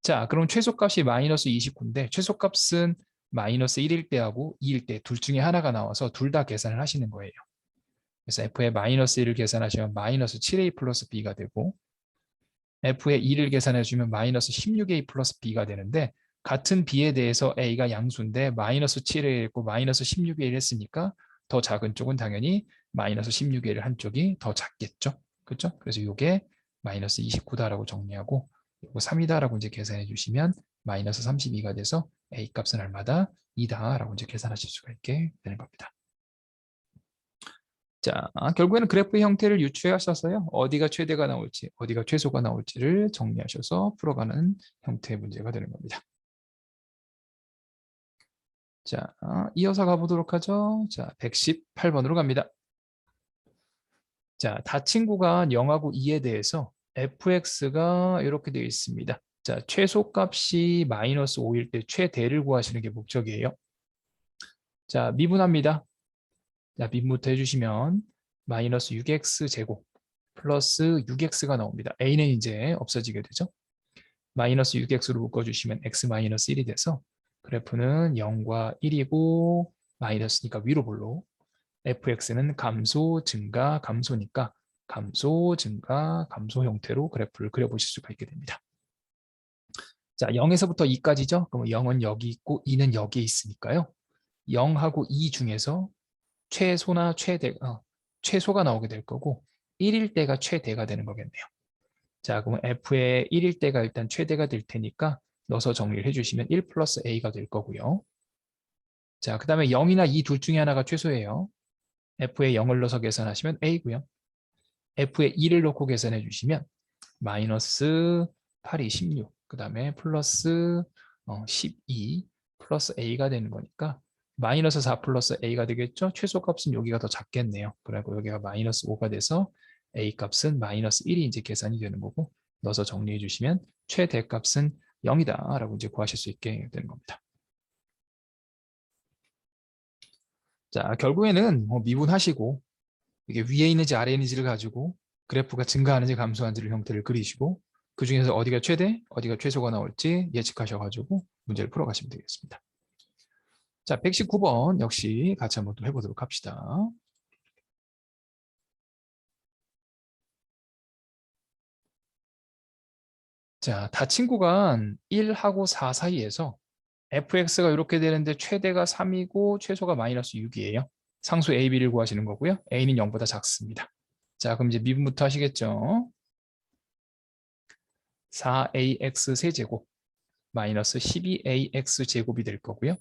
자, 그럼 최소값이 마이너스 29인데 최소값은 마이너스 1일 때하고 2일 때 둘 중에 하나가 나와서 둘 다 계산을 하시는 거예요. 그래서 F의 마이너스 1을 계산하시면 마이너스 7A 플러스 B가 되고 F의 2를 계산해 주면 마이너스 16A 플러스 B가 되는데 같은 B에 대해서 A가 양수인데 마이너스 7을 했고 마이너스 16A를 했으니까 더 작은 쪽은 당연히 마이너스 16A를 한쪽이 더 작겠죠. 그렇죠? 그래서 이게 마이너스 29다라고 정리하고 이거 3이다라고 이제 계산해 주시면 마이너스 32가 돼서 A 값은 얼마다? 2다라고 이제 계산하실 수가 있게 되는 겁니다. 자, 결국에는 그래프의 형태를 유추하셔서요. 어디가 최대가 나올지, 어디가 최소가 나올지를 정리하셔서 풀어가는 형태의 문제가 되는 겁니다. 자, 이어서 가보도록 하죠. 자, 118번으로 갑니다. 자, 닫힌 구간 0하고 2에 대해서 fx가 이렇게 되어 있습니다. 자, 최소값이 마이너스 5일 때 최대를 구하시는 게 목적이에요. 자, 미분합니다. 자, 미분부터 해주시면 마이너스 6x 제곱 플러스 6x가 나옵니다. a는 이제 없어지게 되죠. 마이너스 6x로 묶어주시면 x 마이너스 1이 돼서 그래프는 0과 1이고 마이너스니까 위로 볼로 fx는 감소, 증가, 감소니까 감소, 증가, 감소 형태로 그래프를 그려보실 수가 있게 됩니다. 자, 0에서부터 2까지죠. 그럼 0은 여기 있고 2는 여기에 있으니까요. 0하고 2 중에서 최소나 최소가 나오게 될 거고 1일 때가 최대가 되는 거겠네요. 자, 그럼 f의 1일 때가 일단 최대가 될 테니까 넣어서 정리를 해주시면 1 플러스 a가 될 거고요. 자, 그 다음에 0이나 2 둘 중에 하나가 최소예요. f에 0을 넣어서 계산하시면 a고요. f에 2를 넣고 계산해 주시면 마이너스 8이 16, 그 다음에 플러스 12 플러스 a가 되는 거니까 마이너스 4 플러스 a가 되겠죠? 최소값은 여기가 더 작겠네요. 그리고 여기가 마이너스 5가 돼서 a 값은 마이너스 1이 이제 계산이 되는 거고 넣어서 정리해 주시면 최대값은 0이다 라고 이제 구하실 수 있게 되는 겁니다. 자, 결국에는 미분하시고 이게 위에 있는지 아래에 있는지를 가지고 그래프가 증가하는지 감소하는지를 형태를 그리시고 그 중에서 어디가 최대, 어디가 최소가 나올지 예측하셔가지고 문제를 풀어가시면 되겠습니다. 자, 119번 역시 같이 한번 또 해보도록 합시다. 자, 닫힌 구간 1하고 4 사이에서 fx가 이렇게 되는데 최대가 3이고 최소가 마이너스 6이에요. 상수 a, b를 구하시는 거고요. a는 0보다 작습니다. 자, 그럼 이제 미분부터 하시겠죠. 4ax 세제곱 마이너스 12ax 제곱이 될 거고요.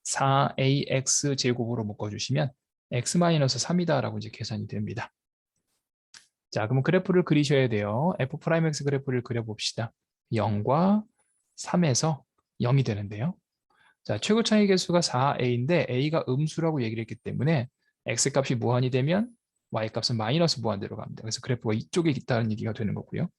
4ax 제곱으로 묶어주시면 x-3이다라고 이제 계산이 됩니다. 자, 그럼 그래프를 그리셔야 돼요. f'x 그래프를 그려봅시다. 0과 3에서 0이 되는데요. 자, 최고 차이 개수가 4a인데 a가 음수라고 얘기를 했기 때문에 x값이 무한이 되면 y값은 마이너스 무한대로 갑니다. 그래서 그래프가 이쪽에 있다는 얘기가 되는 거고요.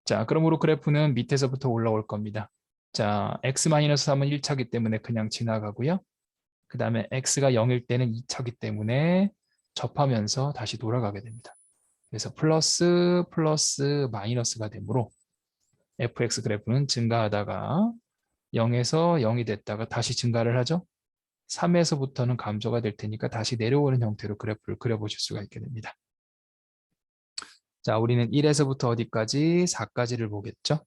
자, 그러므로 그래프는 밑에서부터 올라올 겁니다. 자, x-3은 1차기 때문에 그냥 지나가고요. 그 다음에 x가 0일 때는 2차기 때문에 접하면서 다시 돌아가게 됩니다. 그래서 플러스 플러스 마이너스가 되므로 fx 그래프는 증가하다가 0에서 0이 됐다가 다시 증가를 하죠. 3에서부터는 감소가 될 테니까 다시 내려오는 형태로 그래프를 그려보실 수가 있게 됩니다. 자, 우리는 1에서부터 어디까지? 4까지를 보겠죠.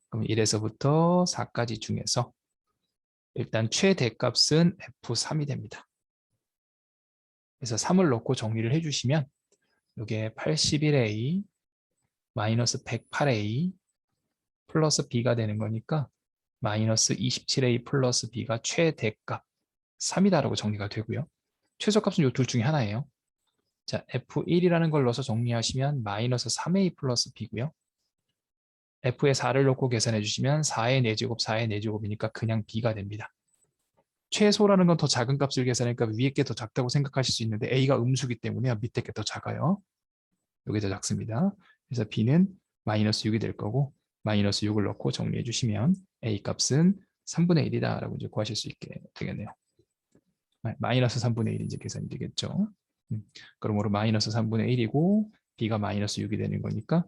그럼 1에서부터 4까지 중에서 일단 최대값은 F3이 됩니다. 그래서 3을 넣고 정리를 해주시면 이게 81A 마이너스 108A 플러스 B가 되는 거니까 마이너스 27A 플러스 B가 최대값 3이다라고 정리가 되고요. 최소값은 이 둘 중에 하나예요. 자, F1이라는 걸 넣어서 정리하시면 마이너스 3A 플러스 B고요. F에 4를 넣고 계산해 주시면 4의 4제곱, 4의 4제곱이니까 그냥 B가 됩니다. 최소라는 건 더 작은 값을 계산하니까 위에 게 더 작다고 생각하실 수 있는데 A가 음수기 때문에 밑에 게 더 작아요. 이게 더 작습니다. 그래서 B는 마이너스 6이 될 거고 마이너스 6을 넣고 정리해 주시면 A 값은 3분의 1이다 라고 이제 구하실 수 있게 되겠네요. 마이너스 3분의 1 이제 계산이 되겠죠. 그러므로 마이너스 3분의 1이고 B가 마이너스 6이 되는 거니까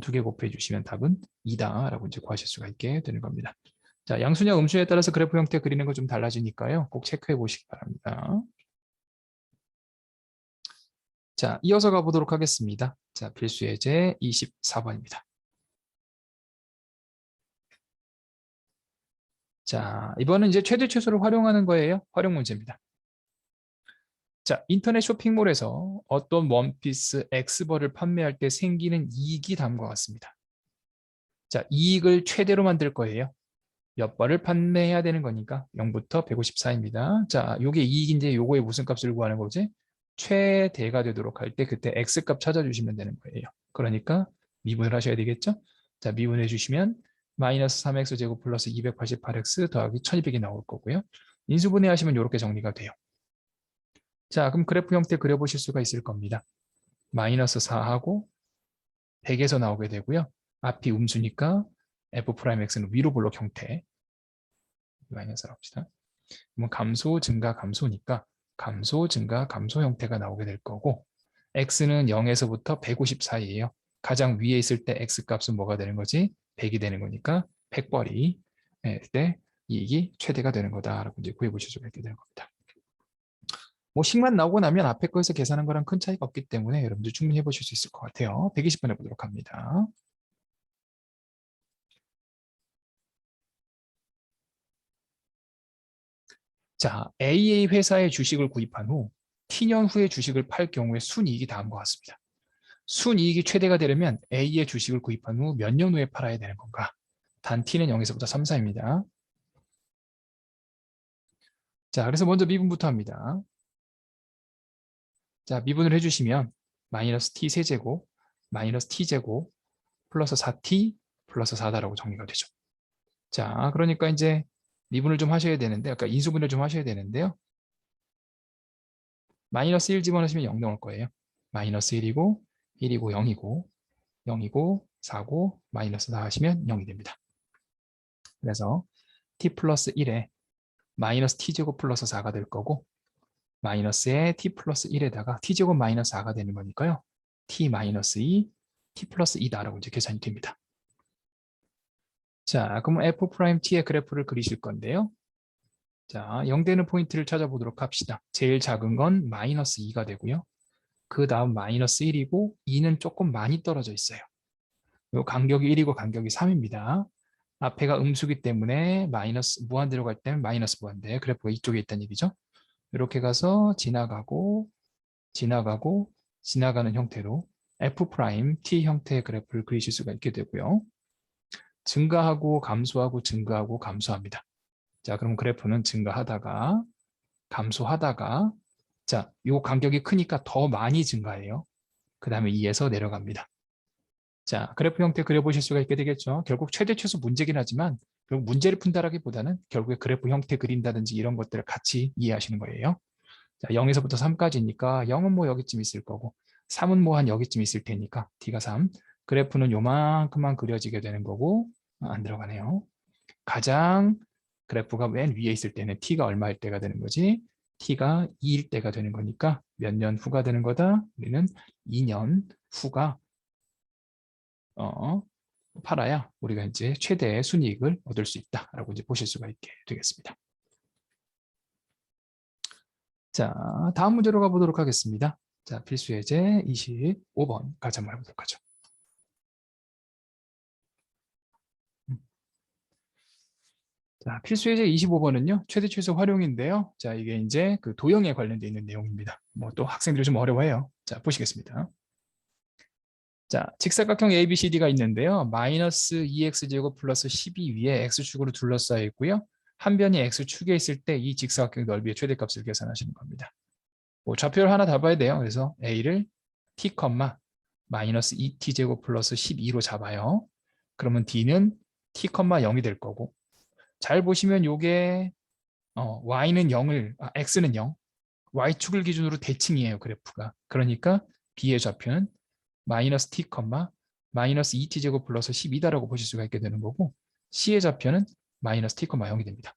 두 개 곱해 주시면 답은 2다 라고 이제 구하실 수가 있게 되는 겁니다. 자, 양수냐 음수냐에 따라서 그래프 형태 그리는 거 좀 달라지니까요. 꼭 체크해 보시기 바랍니다. 자, 이어서 가보도록 하겠습니다. 자, 필수 예제 24번입니다. 자, 이번은 이제 최대 최소를 활용하는 거예요. 활용 문제입니다. 자, 인터넷 쇼핑몰에서 어떤 원피스 X벌을 판매할 때 생기는 이익이 다음과 같습니다. 자, 이익을 최대로 만들 거예요. 몇 벌을 판매해야 되는 거니까 0부터 154입니다. 자, 요게 이익인데 요거에 무슨 값을 구하는 거지? 최대가 되도록 할 때 그때 X값 찾아주시면 되는 거예요. 그러니까 미분을 하셔야 되겠죠? 자, 미분해 주시면 마이너스 3X제곱 플러스 288X 더하기 1200이 나올 거고요. 인수분해 하시면 이렇게 정리가 돼요. 자, 그럼 그래프 형태 그려보실 수가 있을 겁니다. 마이너스 4하고 100에서 나오게 되고요. 앞이 음수니까 F'X는 위로 볼록 형태. 마이너스로 합시다. 그러면 감소, 증가, 감소니까 감소, 증가, 감소 형태가 나오게 될 거고 X는 0에서부터 150 사이에요. 가장 위에 있을 때 X값은 뭐가 되는 거지? 100이 되는 거니까 100벌이 때 이익이 최대가 되는 거다라고 이제 구해보실 수가 있게 되는 겁니다. 뭐 식만 나오고 나면 앞에 거에서 계산한 거랑 큰 차이가 없기 때문에 여러분들 충분히 해보실 수 있을 것 같아요. 120번 해보도록 합니다. 자, AA 회사의 주식을 구입한 후 T년 후에 주식을 팔 경우에 순이익이 다음과 같습니다. 순이익이 최대가 되려면 A의 주식을 구입한 후 몇 년 후에 팔아야 되는 건가? 단 T는 0에서부터 3, 4입니다. 자, 그래서 먼저 미분부터 합니다. 자, 미분을 해주시면 마이너스 T 세제곱, 마이너스 T제곱, 플러스 4T, 플러스 4다라고 정리가 되죠. 자, 그러니까 이제 미분을 좀 하셔야 되는데, 아까 인수분해를 좀 하셔야 되는데요. 마이너스 1 집어넣으시면 0 나올 거예요. 마이너스 1이고, 1이고, 0이고, 0이고, 4고, 마이너스 4 하시면 0이 됩니다. 그래서 t 플러스 1에 마이너스 t제곱 플러스 4가 될 거고, 마이너스에 t 플러스 1에다가 t제곱 마이너스 4가 되는 거니까요. t 마이너스 2, t 플러스 2다라고 이제 계산이 됩니다. 자, 그럼 f't의 그래프를 그리실 건데요. 자, 0 되는 포인트를 찾아보도록 합시다. 제일 작은 건 마이너스 2가 되고요. 그 다음 마이너스 1이고 2는 조금 많이 떨어져 있어요. 요 간격이 1이고 간격이 3입니다. 앞에가 음수기 때문에 마이너스 무한대로 갈 때는 마이너스 무한대. 그래프가 이쪽에 있다는 얘기죠. 이렇게 가서 지나가고 지나가고 지나가는 형태로 F'T 형태의 그래프를 그리실 수가 있게 되고요. 증가하고 감소하고 증가하고 감소합니다. 자, 그럼 그래프는 증가하다가 감소하다가 자, 요 간격이 크니까 더 많이 증가해요. 그 다음에 2에서 내려갑니다. 자, 그래프 형태 그려보실 수가 있게 되겠죠. 결국 최대 최소 문제긴 하지만 결국 문제를 푼다라기보다는 결국에 그래프 형태 그린다든지 이런 것들을 같이 이해하시는 거예요. 자, 0에서부터 3까지니까 0은 뭐 여기쯤 있을 거고 3은 뭐 한 여기쯤 있을 테니까 T가 3. 그래프는 요만큼만 그려지게 되는 거고 안 들어가네요. 가장 그래프가 맨 위에 있을 때는 T가 얼마일 때가 되는 거지? T가 2일 때가 되는 거니까 몇 년 후가 되는 거다? 우리는 2년 후가 팔아야 우리가 이제 최대의 순이익을 얻을 수 있다라고 이제 보실 수가 있게 되겠습니다. 자, 다음 문제로 가보도록 하겠습니다. 자, 필수 예제 25번 같이 한번 해보도록 하죠. 자, 필수 예제 25번은요, 최대 최소 활용인데요. 자, 이게 이제 그 도형에 관련되어 있는 내용입니다. 뭐 또 학생들이 좀 어려워해요. 자, 보시겠습니다. 자, 직사각형 ABCD가 있는데요. 마이너스 2x제곱 플러스 12 위에 x축으로 둘러싸여 있고요. 한 변이 x축에 있을 때 이 직사각형 넓이의 최대값을 계산하시는 겁니다. 뭐 좌표를 하나 다 봐야 돼요. 그래서 a를 t, 마이너스 2t제곱 플러스 12로 잡아요. 그러면 d는 t, 0이 될 거고 잘 보시면 요게 y는 0을, x는 0, y축을 기준으로 대칭이에요, 그래프가. 그러니까 b의 좌표는 마이너스 t, 마이너스 2t 제곱 플러스 12다라고 보실 수가 있게 되는 거고, c의 좌표는 마이너스 t, 0이 됩니다.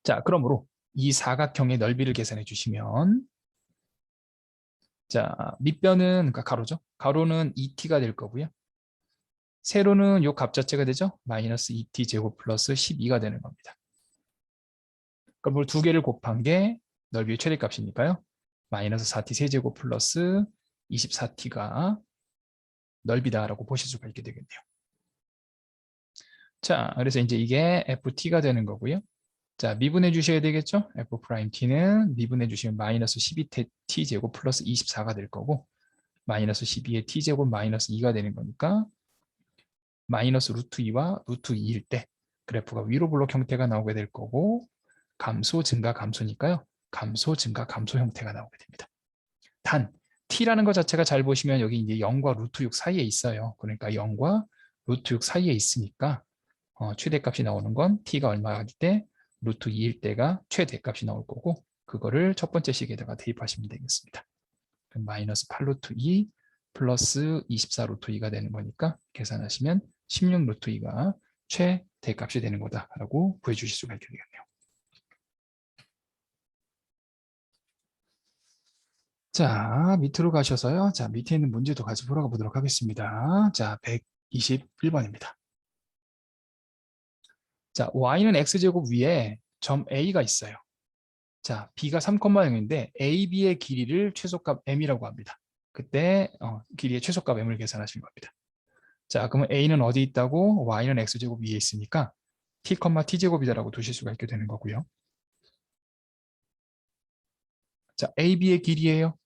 자, 그러므로 이 사각형의 넓이를 계산해 주시면, 자, 밑변은, 그러니까 가로죠. 가로는 2t가 될 거고요. 세로는 요 값 자체가 되죠. 마이너스 2t 제곱 플러스 12가 되는 겁니다. 그럼 두 개를 곱한 게 넓이의 최대값이니까요. 마이너스 4t 세제곱 플러스 24t가 넓이다라고 보실 수가 있게 되겠네요. 자, 그래서 이제 이게 ft가 되는 거고요. 자, 미분해 주셔야 되겠죠? f't는 미분해 주시면 마이너스 12t 제곱 플러스 24가 될 거고, 마이너스 12의 t 제곱 마이너스 2가 되는 거니까 마이너스 루트 2와 루트 2일 때 그래프가 위로 블록 형태가 나오게 될 거고, 감소 증가 감소니까요. 감소 증가 감소 형태가 나오게 됩니다. 단 t라는 것 자체가 잘 보시면 여기 이제 0과 루트 6 사이에 있어요. 그러니까 0과 루트 6 사이에 있으니까 최대값이 나오는 건 t가 얼마일 때 루트 2일 때가 최대값이 나올 거고, 그거를 첫 번째 식에다가 대입하시면 되겠습니다. 그럼 마이너스 8 루트 2 플러스 24 루트 2가 되는 거니까 계산하시면 16 루트 2가 최대값이 되는 거다라고 구해주실 수가 있게 되겠네요. 자, 밑으로 가셔서요. 자, 밑에 있는 문제도 같이 풀어가 보도록 하겠습니다. 자, 121번입니다. 자, y는 x제곱 위에 점 a가 있어요. 자, b가 3,0인데 a, b의 길이를 최소값 m이라고 합니다. 그때 길이의 최소값 m을 계산하시는 겁니다. 자, 그러면 a는 어디 있다고? y는 x제곱 위에 있으니까 t, t제곱이다라고 두실 수가 있게 되는 거고요. 자, a, b의 길이에요.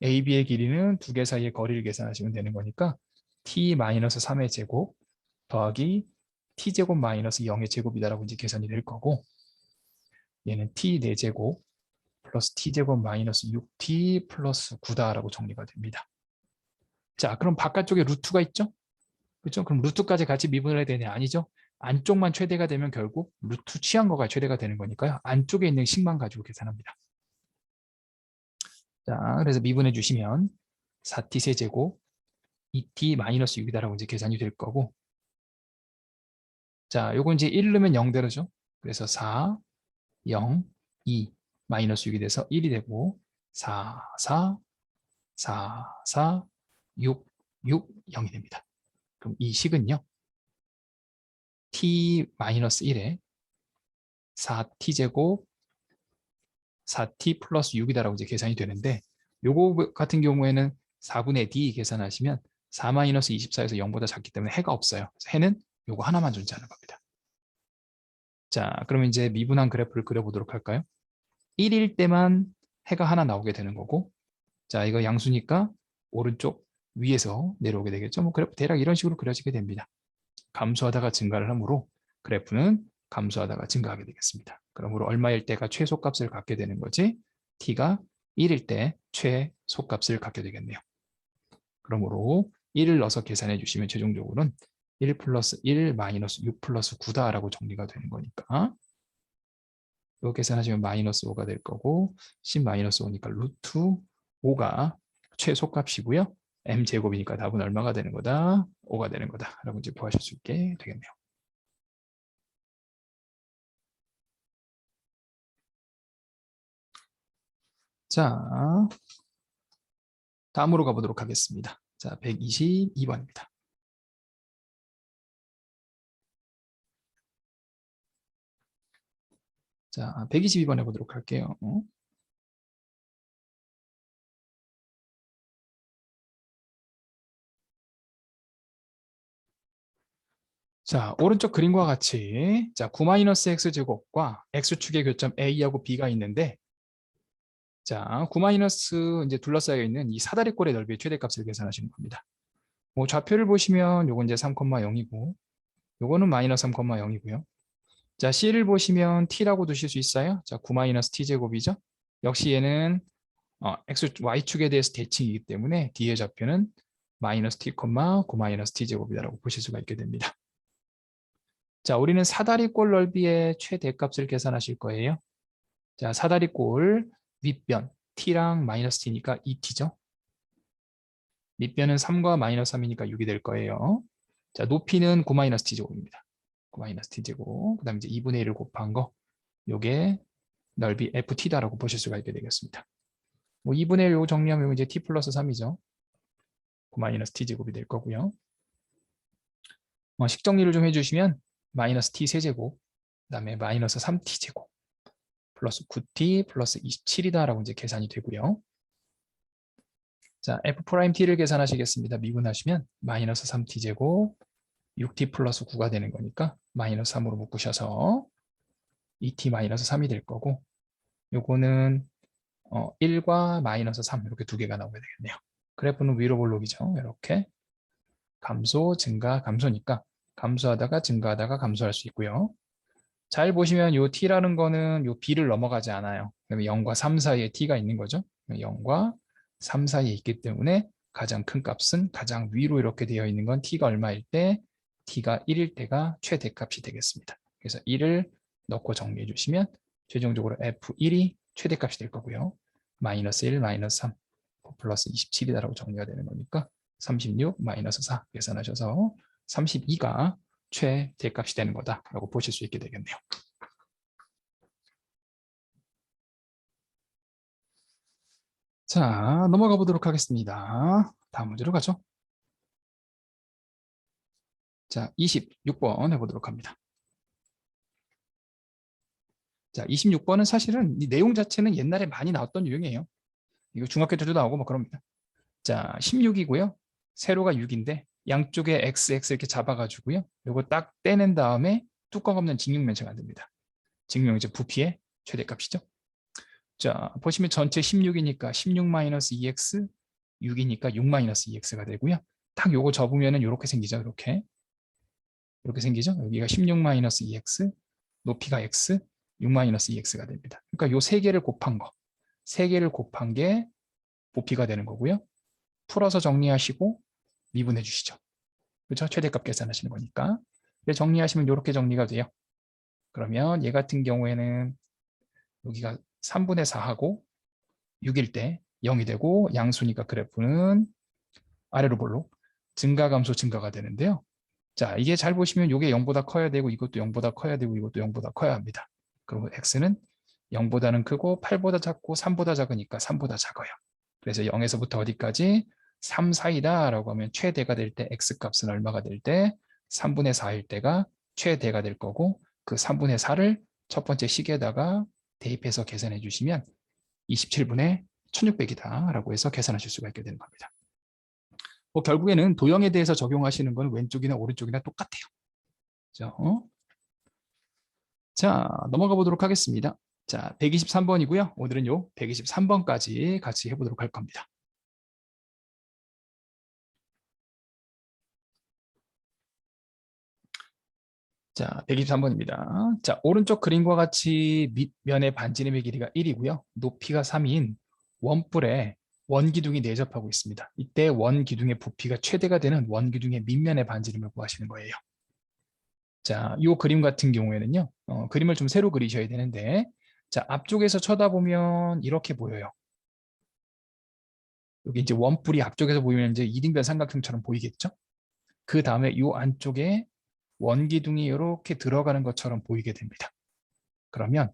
a, b의 길이는 두 개 사이의 거리를 계산하시면 되는 거니까 t-3의 제곱 더하기 t제곱 마이너스 0의 제곱이다라고 이제 계산이 될 거고, 얘는 t 4제곱 플러스 t제곱 마이너스 6t 플러스 9다라고 정리가 됩니다. 자, 그럼 바깥쪽에 루트가 있죠? 그렇죠? 그럼 루트까지 같이 미분을 해야 되냐? 아니죠? 안쪽만 최대가 되면 결국 루트 취한 거가 최대가 되는 거니까요. 안쪽에 있는 식만 가지고 계산합니다. 자, 그래서 미분해 주시면 4t 세제곱 2t 마이너스 6이다라고 이제 계산이 될 거고, 자, 요거 이제 1 넣으면 0대로죠. 그래서 4, 0, 2 마이너스 6이 돼서 1이 되고 4, 4, 4, 4, 6, 6, 0이 됩니다. 그럼 이 식은요. t-1에 4t제곱 4t 플러스 6이다라고 이제 계산이 되는데, 요거 같은 경우에는 4분의 d 계산하시면 4-24에서 0보다 작기 때문에 해가 없어요. 그래서 해는 요거 하나만 존재하는 겁니다. 자, 그러면 이제 미분한 그래프를 그려보도록 할까요? 1일 때만 해가 하나 나오게 되는 거고, 자, 이거 양수니까 오른쪽 위에서 내려오게 되겠죠. 뭐 그래프 대략 이런 식으로 그려지게 됩니다. 감소하다가 증가를 하므로 그래프는 감소하다가 증가하게 되겠습니다. 그러므로 얼마일 때가 최소값을 갖게 되는 거지? t가 1일 때 최소값을 갖게 되겠네요. 그러므로 1을 넣어서 계산해 주시면 최종적으로는 1 플러스 1 마이너스 6 플러스 9다라고 정리가 되는 거니까, 이거 계산하시면 마이너스 5가 될 거고 10 마이너스 5니까 루트 5가 최소값이고요. m제곱이니까 답은 얼마가 되는 거다? 5가 되는 거다 라고 이제 구하실 수 있게 되겠네요. 자, 다음으로 가보도록 하겠습니다. 자, 122번입니다. 자, 122번 해보도록 할게요. 자, 오른쪽 그림과 같이 자, 9-x제곱과 x축의 교점 a하고 b가 있는데, 자, 9- 이제 둘러싸여 있는 이 사다리꼴의 넓이의 최대값을 계산하시는 겁니다. 뭐 좌표를 보시면 요건 이제 3,0이고 요거는 마이너스 3,0이고요. 자, c를 보시면 t라고 두실 수 있어요. 자, 9-t제곱이죠. 역시 얘는 y축에 대해서 대칭이기 때문에 d의 좌표는 마이너스 t, 9-t제곱이라고 보실 수가 있게 됩니다. 자, 우리는 사다리꼴 넓이의 최대값을 계산하실 거예요. 자, 사다리꼴 윗변 t랑 마이너스 t니까 2t죠. 밑변은 3과 마이너스 3이니까 6이 될 거예요. 자, 높이는 9 마이너스 t제곱입니다. 9 마이너스 t제곱. 그 다음에 이제 2분의 1을 곱한 거. 요게 넓이 ft다라고 보실 수가 있게 되겠습니다. 뭐 2분의 1 요거 정리하면 이제 t 플러스 3이죠. 9 마이너스 t제곱이 될 거고요. 식정리를 좀 해주시면 마이너스 t 세제곱, 그 다음에 마이너스 3t제곱, 플러스 9t 플러스 27이다라고 이제 계산이 되고요. 자, f't를 계산하시겠습니다. 미분하시면 마이너스 3t제곱, 6t 플러스 9가 되는 거니까 마이너스 3으로 묶으셔서 2t 마이너스 3이 될 거고, 요거는 1과 마이너스 3 이렇게 두 개가 나오게 되겠네요. 그래프는 위로 볼록이죠. 이렇게 감소, 증가, 감소니까 감소하다가 증가하다가 감소할 수 있고요. 잘 보시면 요 t라는 거는 요 b를 넘어가지 않아요. 그러면 0과 3 사이에 t가 있는 거죠. 0과 3 사이에 있기 때문에 가장 큰 값은 가장 위로 이렇게 되어 있는 건 t가 얼마일 때, t가 1일 때가 최대값이 되겠습니다. 그래서 1을 넣고 정리해 주시면 최종적으로 f1이 최대값이 될 거고요. 마이너스 1, 마이너스 3, 플러스 27이다라고 정리가 되는 거니까 36, 마이너스 4 계산하셔서 32가 최대값이 되는 거다라고 보실 수 있게 되겠네요. 자, 넘어가 보도록 하겠습니다. 다음 문제로 가죠. 자, 26번 해보도록 합니다. 자, 26번은 사실은 이 내용 자체는 옛날에 많이 나왔던 유형이에요. 이거 중학교 때도 나오고 뭐 그럽니다. 자, 16이고요. 세로가 6인데 양쪽에 XX 이렇게 잡아가지고요. 이거 딱 떼낸 다음에 뚜껑 없는 직육면체 만듭니다. 직육면체 부피의 최대값이죠. 자, 보시면 전체 16이니까 16-2x, 6이니까 6-2x가 되고요. 딱 요거 접으면은 이렇게 생기죠. 이렇게 생기죠. 여기가 16-2x, 높이가 x, 6-2x가 됩니다. 그러니까 요 세 개를 곱한 거, 세 개를 곱한 게 부피가 되는 거고요. 풀어서 정리하시고 미분해 주시죠. 그렇죠? 최대값 계산하시는 거니까. 정리하시면 이렇게 정리가 돼요. 그러면 얘 같은 경우에는 여기가 3분의 4하고 6일 때 0이 되고 양수니까 그래프는 아래로 볼록 증가 감소 증가가 되는데요. 자, 이게 잘 보시면 이게 0보다 커야 되고 이것도 0보다 커야 되고 이것도 0보다 커야 합니다. 그리고 x는 0보다는 크고 8보다 작고 3보다 작으니까 3보다 작아요. 그래서 0에서부터 어디까지? 3 사이다라고 하면 최대가 될 때 x값은 얼마가 될 때? 3분의 4일 때가 최대가 될 거고 그 3분의 4를 첫 번째 식에다가 대입해서 계산해 주시면 27분의 1600이다 라고 해서 계산하실 수가 있게 되는 겁니다. 결국에는 도형에 대해서 적용하시는 건 왼쪽이나 오른쪽이나 똑같아요. 자, 넘어가 보도록 하겠습니다. 자, 123번이고요. 오늘은 요 123번까지 같이 해보도록 할 겁니다. 자, 123번입니다. 자, 오른쪽 그림과 같이 밑면의 반지름의 길이가 1이고요. 높이가 3인 원뿔에 원기둥이 내접하고 있습니다. 이때 원기둥의 부피가 최대가 되는 원기둥의 밑면의 반지름을 구하시는 거예요. 자, 이 그림 같은 경우에는요. 그림을 좀 새로 그리셔야 되는데 자, 앞쪽에서 쳐다보면 이렇게 보여요. 여기 이제 원뿔이 앞쪽에서 보이면 이제 이등변 삼각형처럼 보이겠죠? 그 다음에 이 안쪽에 원기둥이 이렇게 들어가는 것처럼 보이게 됩니다. 그러면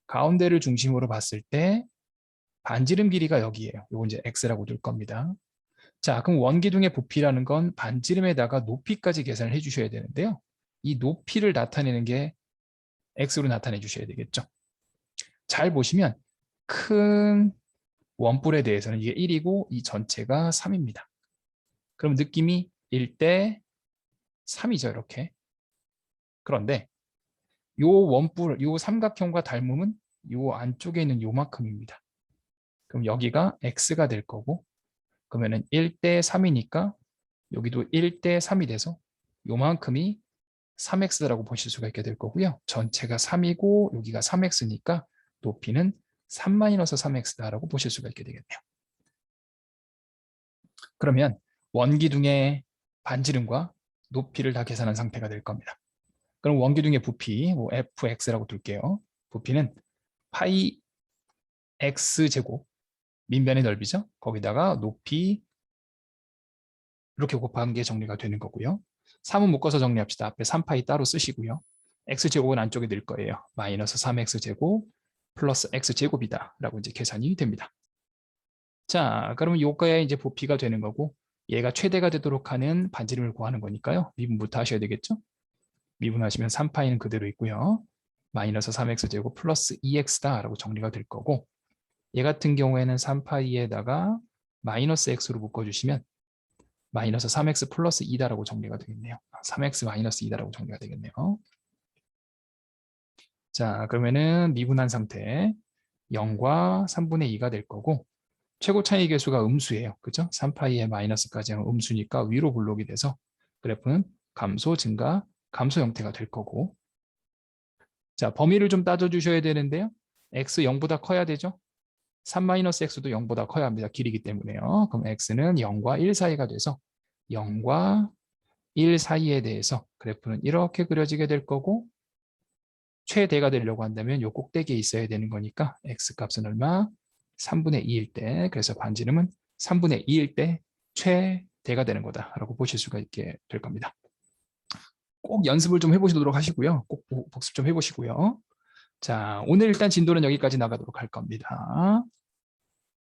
가운데를 중심으로 봤을 때 반지름 길이가 여기예요. 이거 이제 x라고 둘 겁니다. 자, 그럼 원기둥의 부피라는 건 반지름에다가 높이까지 계산을 해주셔야 되는데요. 이 높이를 나타내는 게 x로 나타내 주셔야 되겠죠. 잘 보시면 큰 원뿔에 대해서는 이게 1이고 이 전체가 3입니다. 그럼 느낌이 1대 3이죠. 이렇게. 그런데 요 원뿔, 요 삼각형과 닮음은 요 안쪽에 있는 요만큼입니다. 그럼 여기가 x가 될 거고 그러면은 1대 3이니까 여기도 1대 3이 돼서 요만큼이 3x라고 보실 수가 있게 될 거고요. 전체가 3이고 여기가 3x니까 높이는 3-3x다라고 보실 수가 있게 되겠네요. 그러면 원기둥의 반지름과 높이를 다 계산한 상태가 될 겁니다. 그럼 원기둥의 부피 뭐 fx라고 둘게요. 부피는 파이 x 제곱 민변의 넓이죠. 거기다가 높이 이렇게 곱한 게 정리가 되는 거고요. 3은 묶어서 정리합시다. 앞에 3파이 따로 쓰시고요. x제곱은 안쪽에 넣을 거예요. 마이너스 3x제곱 플러스 x제곱이다 라고 이제 계산이 됩니다. 자, 그러면 요거야 이제 부피가 되는 거고 얘가 최대가 되도록 하는 반지름을 구하는 거니까요. 미분부터 하셔야 되겠죠? 미분하시면 3파이는 그대로 있고요. 마이너스 3x제곱 플러스 2x다 라고 정리가 될 거고 얘 같은 경우에는 3파이에다가 마이너스 x로 묶어주시면 마이너스 3x 플러스 2다라고 정리가 되겠네요. 3x 마이너스 2다라고 정리가 되겠네요. 자, 그러면은 미분한 상태 0과 3분의 2가 될 거고 최고 차이 계수가 음수예요. 그죠? 3파이에 마이너스까지 하면 음수니까 위로 블록이 돼서 그래프는 감소, 증가, 감소 형태가 될 거고 자, 범위를 좀 따져주셔야 되는데요. x 0보다 커야 되죠? 3-x도 0보다 커야 합니다. 길이기 때문에요. 그럼 x는 0과 1 사이가 돼서 0과 1 사이에 대해서 그래프는 이렇게 그려지게 될 거고 최대가 되려고 한다면 요 꼭대기에 있어야 되는 거니까 x값은 얼마? 3분의 2일 때 그래서 반지름은 3분의 2일 때 최대가 되는 거다라고 보실 수가 있게 될 겁니다. 꼭 연습을 좀 해보시도록 하시고요. 꼭 복습 좀 해보시고요. 자, 오늘 일단 진도는 여기까지 나가도록 할 겁니다.